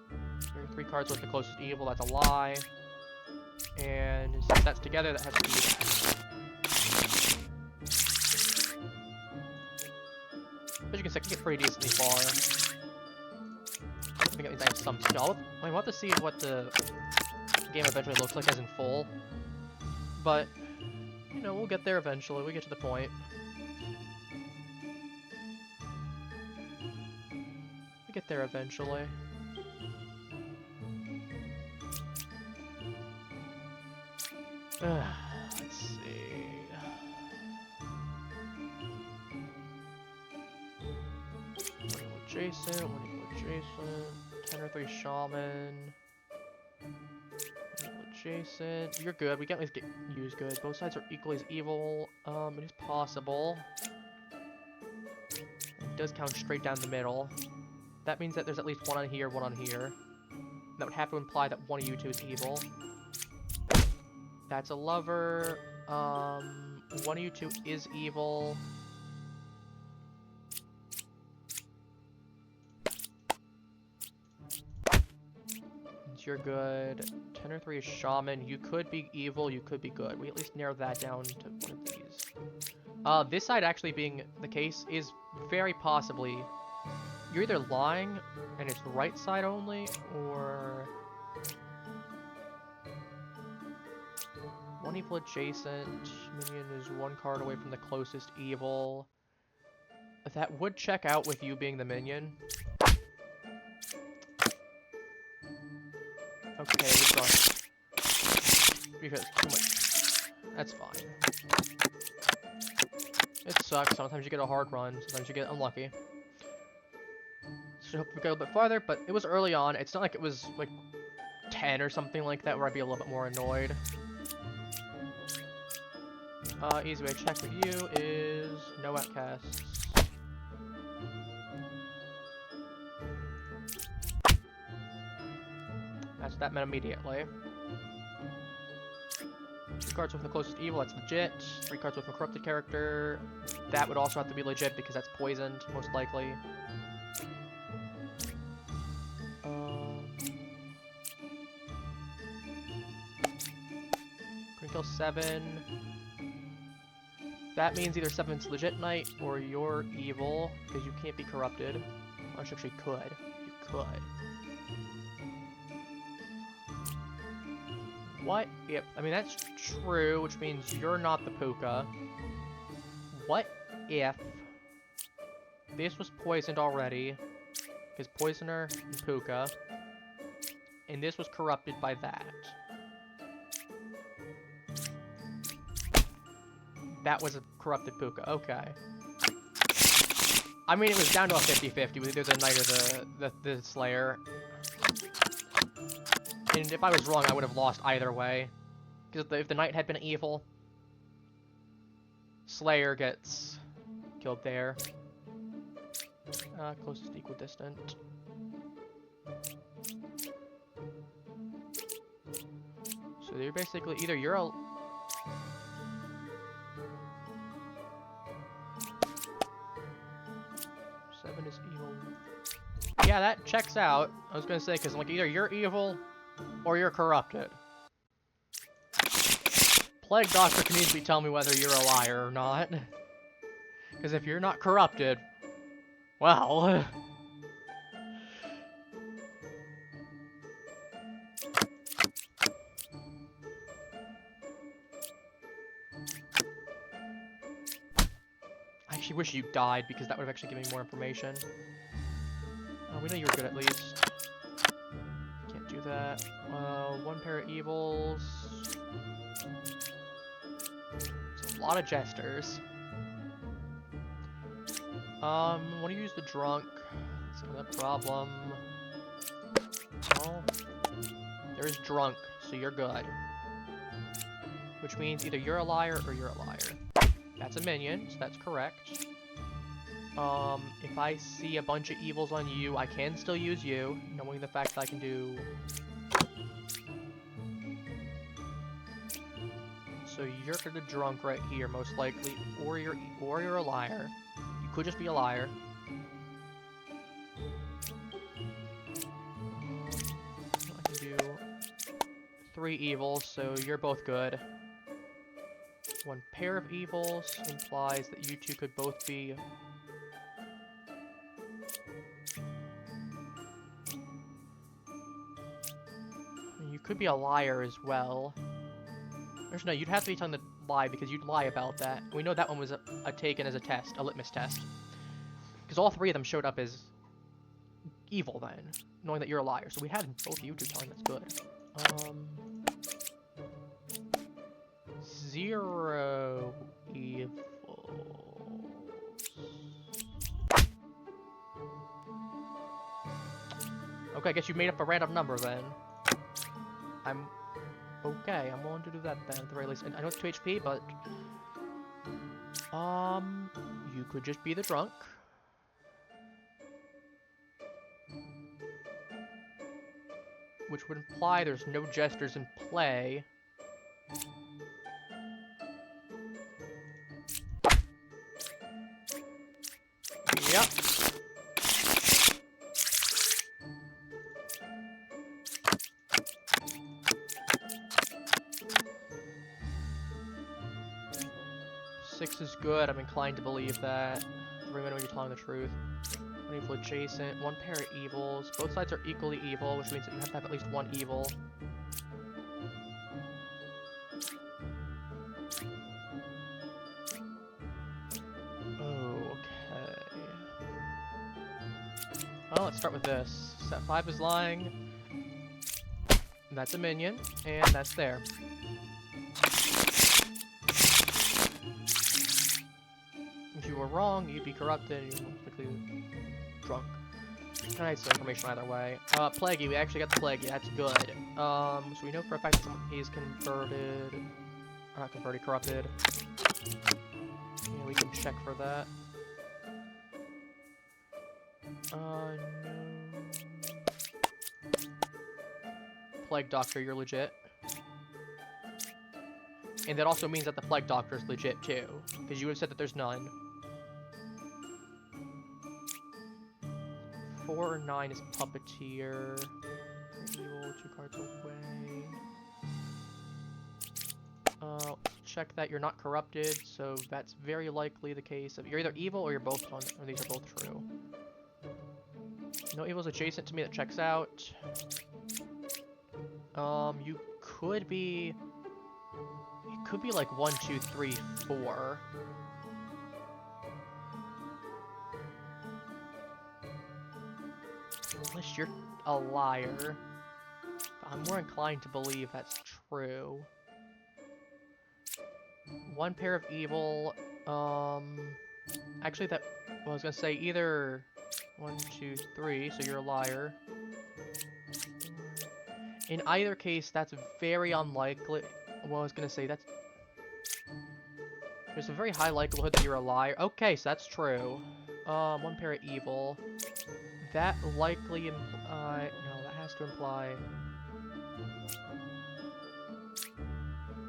There are 3 cards with the closest evil, that's a lie. And since that's together, that has to be... As you can see, I can get pretty decently far. I think that means I have some skill. I want to see what the game eventually looks like as in full. But, you know, we'll get there eventually. We get to the point. We get there eventually. Let's see. One adjacent, 10 or 3 shaman. Adjacent. You're good. We can at least get used good. Both sides are equally as evil. It is possible. It does count straight down the middle. That means that there's at least 1 on here, 1 on here. That would have to imply that one of you 2 is evil. That's a lover. One of you 2 is evil. You're good. 10 or 3 is shaman. You could be evil, you could be good. We at least narrowed that down to one of these. This side actually being the case is very possibly... You're either lying and it's the right side only, or... 1 evil adjacent. Minion is 1 card away from the closest evil. That would check out with you being the minion. Okay, we've got... Because too much. That's fine. It sucks. Sometimes you get a hard run. Sometimes you get unlucky. So I hope we go a little bit farther, but it was early on. It's not like it was like 10 or something like that where I'd be a little bit more annoyed. Easy way to check with you is no outcasts. That's that meant immediately. 2 cards with the closest evil, that's legit. 3 cards with a corrupted character. That would also have to be legit because that's poisoned, most likely. Crinkle 7. That means either 7's legit knight or you're evil, because you can't be corrupted. Well, you actually could. You could. What if... I mean, that's true, which means you're not the Puka. What if this was poisoned already, because Poisoner and Puka, and this was corrupted by that? That was a corrupted Puka. Okay. I mean, it was down to a 50-50 with either the Knight or the Slayer. And if I was wrong, I would have lost either way. Because if the Knight had been evil, Slayer gets killed there. Closest equidistant. So you're basically either you're a... is evil. Yeah, that checks out. I was gonna say, because like either you're evil or you're corrupted. Plague Doctor can easily tell me whether you're a liar or not. Because if you're not corrupted, well... I actually wish you died, because that would have actually given me more information. We know you were good at least. Can't do that. 1 pair of evils. lot of jesters. When you use the drunk, that's another problem. Well, there's drunk, so you're good. Which means either you're a liar or you're a liar. That's a minion, so that's correct. If I see a bunch of evils on you, I can still use you, knowing the fact that I can do... So you're the drunk right here, most likely, or you're a liar. You could just be a liar. I can do 3 evils, so you're both good. 1 pair of evils implies that you two could both be... You could be a liar as well. There's no, you'd have to be telling the lie because you'd lie about that. We know that one was taken as a test, a litmus test. Because all 3 of them showed up as evil then, knowing that you're a liar. So we had both of you two telling that's good. 0 evils. Okay, I guess you made up a random number then. I'm okay, I'm willing to do that then, at the very least. And I know it's 2 HP, but... you could just be the drunk. Which would imply there's no jesters in play. Yep. Six is good. I'm inclined to believe that. Remember when you're telling the truth. One evil adjacent. 1 pair of evils. Both sides are equally evil, which means that you have to have at least 1 evil. Well, let's start with this. Set 5 is lying. That's a minion, and that's there. If you were wrong, you'd be corrupted, you'd most likely drunk. Nice information either way. Plaguey, we actually got the Plaguey, that's good. So we know for a fact that he's converted... not converted, corrupted. Yeah, we can check for that. No. Plague Doctor, you're legit. And that also means that the Plague Doctor is legit too, because you would have said that there's none. 4 or 9 is Puppeteer. Evil, 2 cards away. Check that you're not corrupted, so that's very likely the case of you're either evil or you're both on, or these are both true. No evil's adjacent to me, that checks out. You could be... It could be like 1, 2, 3, 4. Unless you're a liar. I'm more inclined to believe that's true. 1 pair of evil. Actually that... Well, I was gonna say either... 1, 2, 3, so you're a liar. In either case, that's very unlikely. Well, I was gonna say that's... There's a very high likelihood that you're a liar. Okay, so that's true. 1 pair of evil. That likely no, that has to imply...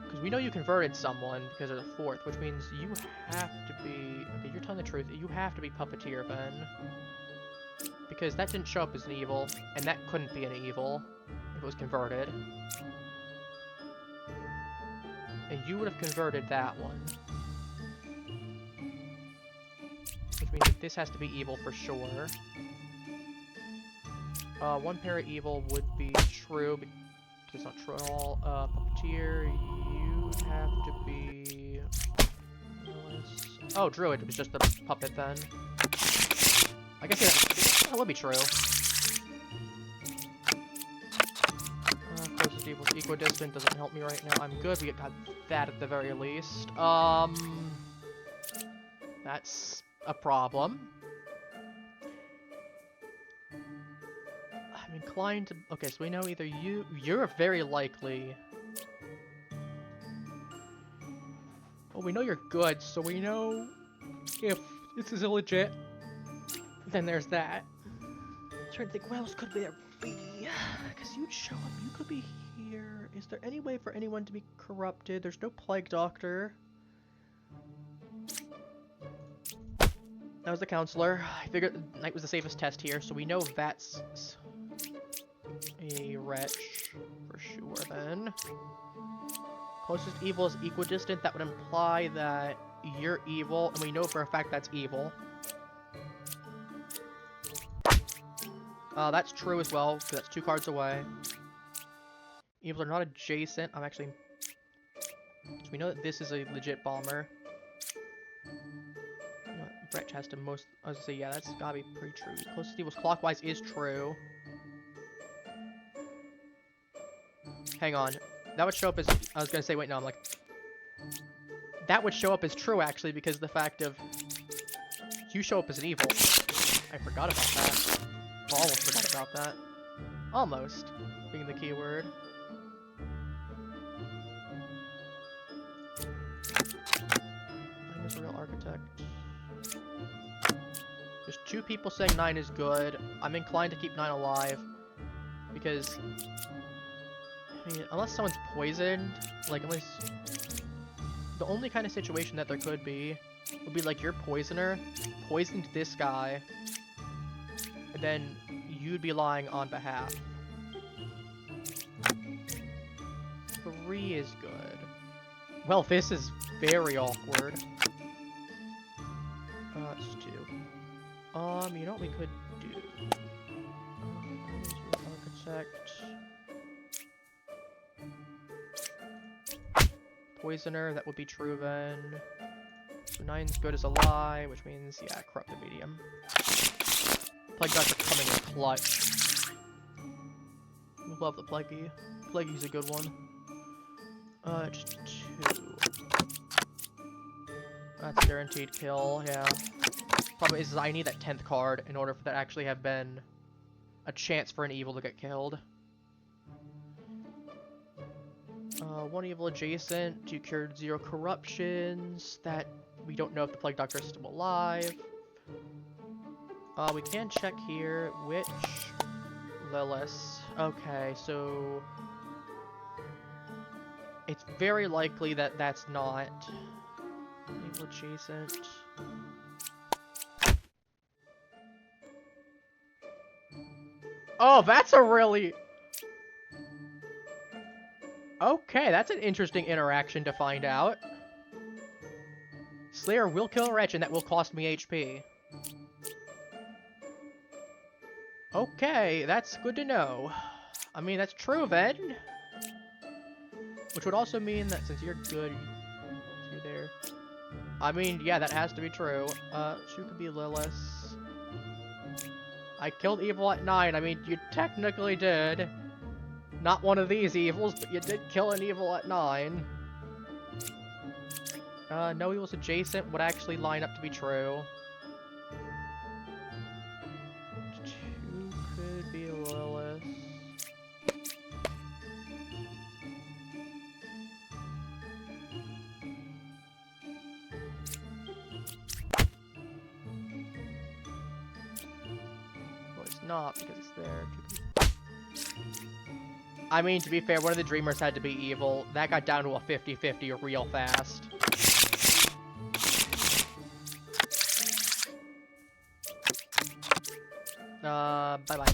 Because we know you converted someone because of the 4th, which means you have to be... Okay, you're telling the truth. You have to be Puppeteer, then. Because that didn't show up as an evil, and that couldn't be an evil if it was converted. And you would have converted that one. Which means that this has to be evil for sure. 1 pair of evil would be true, but it's not true at all. Puppeteer, you'd have to be... Oh, Druid, it was just the puppet then. I guess yeah, that would be true. Closest evil equidistant doesn't help me right now. I'm good. We got that at the very least. That's a problem. I'm inclined to... Okay, so we know either you're very likely... Well, we know you're good, so we know if this is illegit, then there's that. I'm trying to think, what else could there be? Because you'd show up, you could be here. Is there any way for anyone to be corrupted? There's no plague doctor. That was the counselor. I figured Knight was the safest test here, so we know that's a wretch for sure then. Closest evil is equidistant. That would imply that you're evil, and we know for a fact that's evil. That's true as well, because that's 2 cards away. Evils are not adjacent. I'm actually... So we know that this is a legit bomber. Wretch has to most... I was gonna say, yeah, that's gotta be pretty true. Closest evil's clockwise is true. Hang on. That would show up as... I was gonna say, wait, no, I'm like... That would show up as true, actually, because the fact of... You show up as an evil. I forgot about that. Almost forgot about that. Almost, being the key word. Nine is a real architect. There's 2 people saying 9 is good. I'm inclined to keep 9 alive. Because... I mean, unless someone's poisoned, like, unless... The only kind of situation that there could be would be like your poisoner poisoned this guy, and then you'd be lying on behalf. 3 is good. Well, this is very awkward. It's 2. You know what we could do? Architect. Poisoner, that would be true then. So 9's good as a lie, which means, yeah, corrupted medium. Plague Doctor coming in clutch. Love the Plaguey. Plaguey's a good one. Just 2. That's guaranteed kill, yeah. Problem is I need that 10th card in order for that to actually have been a chance for an evil to get killed. 1 evil adjacent, 2 cured, 0 corruptions. That we don't know if the Plague Doctor is still alive. We can check here which Lilith. Okay, so it's very likely that that's not evil adjacent. Oh, that's a really... Okay, that's an interesting interaction to find out. Slayer will kill a wretch and that will cost me HP. Okay, that's good to know. I mean, that's true then. Which would also mean that since you're good, you're there. I mean, yeah, that has to be true. She could be Lilith. I killed evil at 9. I mean, you technically did. Not one of these evils, but you did kill an evil at 9. No evils adjacent would actually line up to be true. 2 could be Lilith. Well, it's not because it's there. I mean, to be fair, one of the Dreamers had to be evil. That got down to a 50-50 real fast. Bye-bye.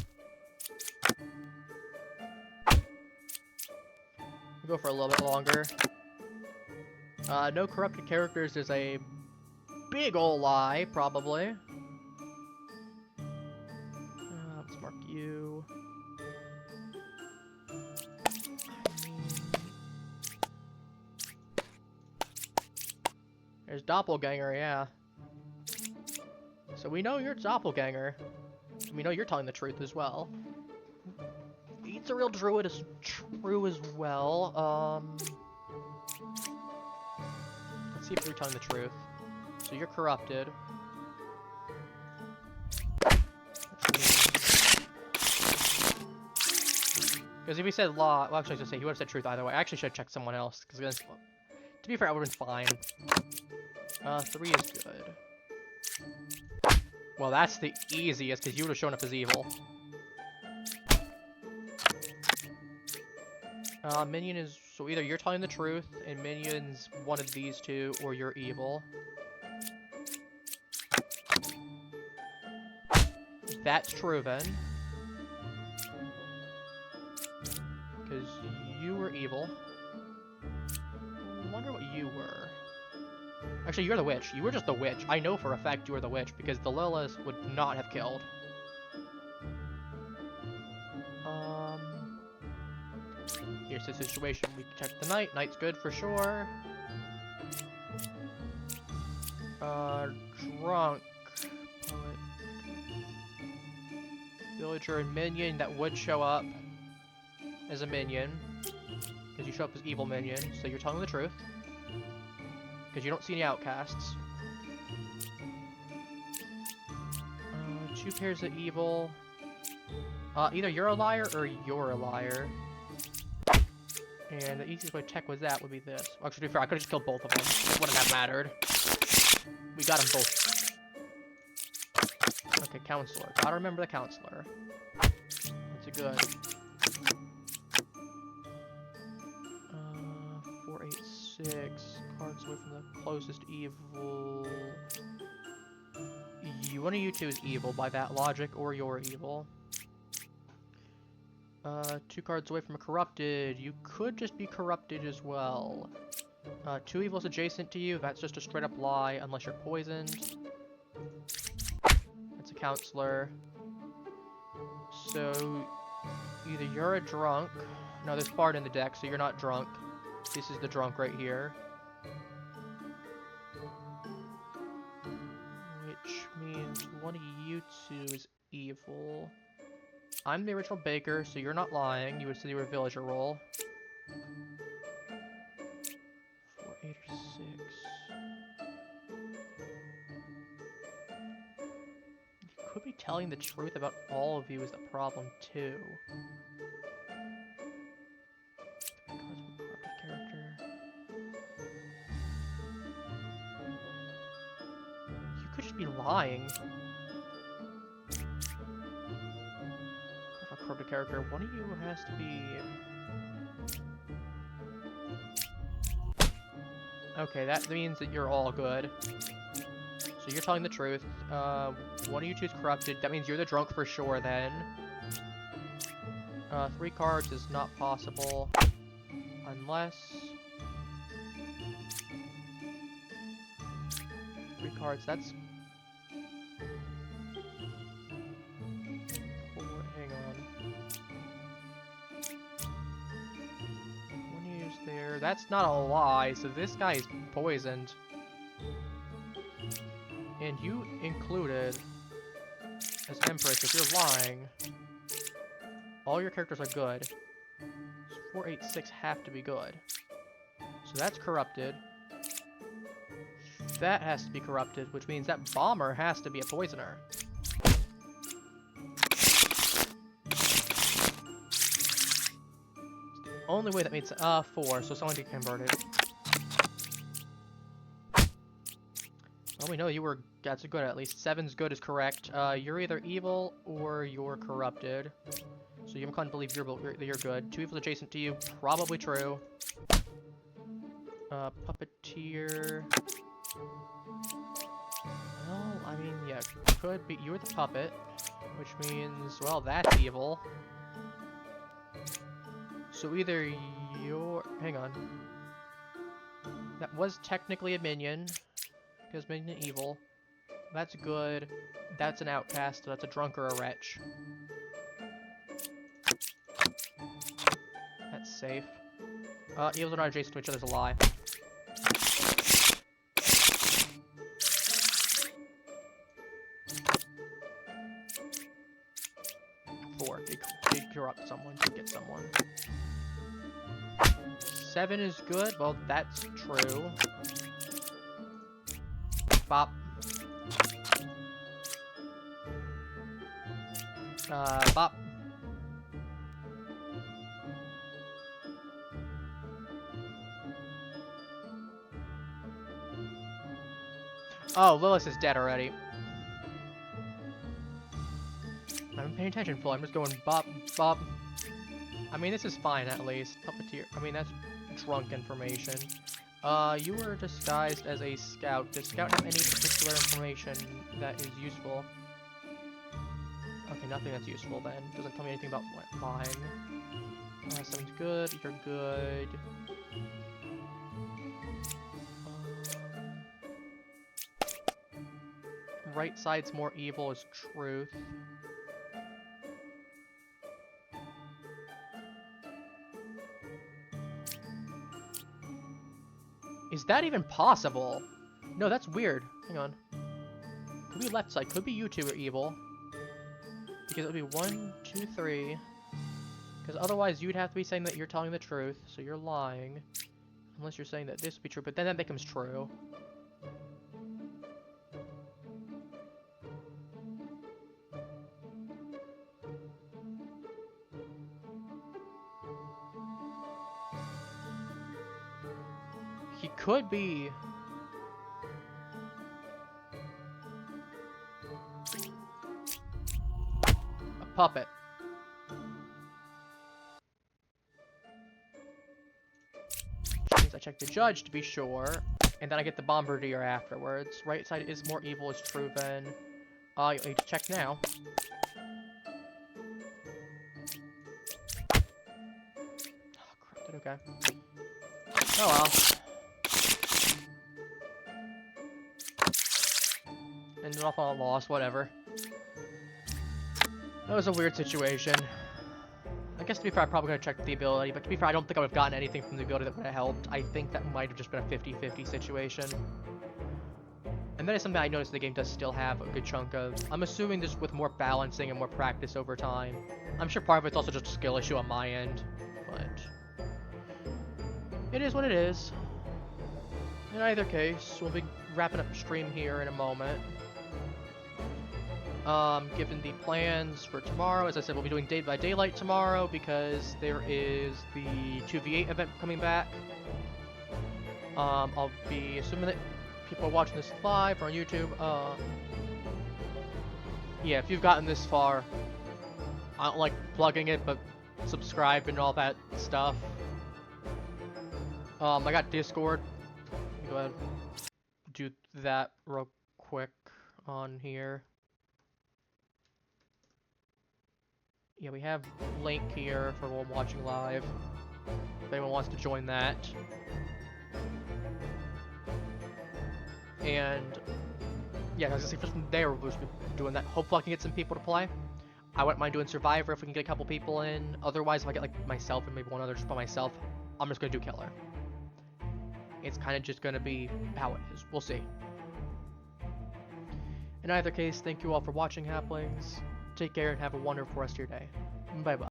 We'll go for a little bit longer. No corrupted characters is a big ol' lie, probably. Let's mark you. There's Doppelganger, yeah. So we know you're Doppelganger. We know you're telling the truth as well. Pete's a real druid is true as well. Let's see if you're telling the truth. So you're corrupted. Because if he said law, well, actually, I was gonna say he would have said truth either way. I actually should have checked someone else. Because to be fair, I would have been fine. 3 is good. Well, that's the easiest, because you would have shown up as evil. Minion is, so either you're telling the truth, and Minion's one of these two, or you're evil. That's true, then. Because you were evil. I wonder what you were. Actually, you're the witch. You were just the witch. I know for a fact you were the witch, because the Lilith would not have killed. Here's the situation. We can check the knight. Knight's good for sure. Drunk. Poet. Villager and minion that would show up as a minion. Because you show up as evil minion, so you're telling the truth. Because you don't see any outcasts. 2 pairs of evil. Either you're a liar or you're a liar. And the easiest way to check with that would be this. Well, actually, to be fair, I could have just killed both of them. It wouldn't have mattered. We got them both. Okay, counselor. Gotta remember the counselor. That's a good. 4, 8, 6. Cards away from the closest evil. One of you two is evil by that logic, or you're evil. 2 cards away from a corrupted. You could just be corrupted as well. 2 evils adjacent to you. That's just a straight up lie, unless you're poisoned. That's a counselor. So, either you're a drunk. No, there's Bard in the deck, so you're not drunk. This is the drunk right here. Which means one of you two is evil. I'm the original baker, so you're not lying. You would say you were a villager roll. 4, 8, or 6. You could be telling the truth about all of you is the problem, too. You could just be lying. Corrupted character, one of you has to be... Okay, that means that you're all good. So you're telling the truth. One of you two is corrupted. That means you're the drunk for sure then. 3 cards is not possible. Unless... 3 cards, that's... Hang on. There. That's not a lie, so this guy is poisoned. And you included as Empress, if you're lying, all your characters are good. So 4, 8, 6 have to be good. So that's corrupted. That has to be corrupted, which means that bomber has to be a poisoner. Only way that makes 4, so someone get converted. Well, we know you were, that's good at least. 7's good is correct. You're either evil or you're corrupted. So you're inclined to believe you're good. 2 evils adjacent to you, probably true. Puppeteer. Well, I mean, yeah, could be, you were the puppet, which means, well, that's evil. So either you're... Hang on. That was technically a minion, because minion evil. That's good. That's an outcast, so that's a drunk or a wretch. That's safe. Evils are not adjacent to each other is a lie. 4. They corrupt someone to get someone. 7 is good. Well, that's true. Bop. Bop. Oh, Lilith is dead already. I haven't paid attention fully. I'm just going bop, bop. I mean, this is fine at least. Puppeteer. I mean, that's drunk information. You were disguised as a scout. Does scout have any particular information that is useful? Okay, nothing that's useful then. Doesn't tell me anything about what mine. Sounds good. You're good. Right side's more evil is truth. Is that even possible? No, that's weird. Hang on. Could be left side. Could be you two are evil. Because it would be 1, 2, 3. Because otherwise you'd have to be saying that you're telling the truth. So you're lying. Unless you're saying that this would be true. But then that becomes true. He could be... a puppet. Which means I check the judge to be sure, and then I get the bombardier afterwards. Right side is more evil is true then. You need to check now. Oh, corrupted, okay. Oh well. Ended off on a loss, whatever. That was a weird situation. I guess to be fair, I'm probably going to check the ability, but to be fair, I don't think I would have gotten anything from the ability that would have helped. I think that might have just been a 50-50 situation. And that is something I noticed the game does still have a good chunk of. I'm assuming just with more balancing and more practice over time. I'm sure part of it's also just a skill issue on my end, but it is what it is. In either case, we'll be wrapping up stream here in a moment. Given the plans for tomorrow, as I said, we'll be doing Day by Daylight tomorrow because there is the 2v8 event coming back. I'll be assuming that people are watching this live or on YouTube. Yeah, if you've gotten this far, I don't like plugging it, but subscribe and all that stuff. I got Discord. Go ahead, do that real quick on here. Yeah, we have link here for when watching live. If anyone wants to join that. And yeah, as I say, from there we'll just be doing that. Hopefully I can get some people to play. I wouldn't mind doing Survivor if we can get a couple people in. Otherwise, if I get like myself and maybe one other just by myself, I'm just gonna do Killer. It's kind of just gonna be how it is. We'll see. In either case, thank you all for watching, Halflings. Take care and have a wonderful rest of your day. Bye-bye.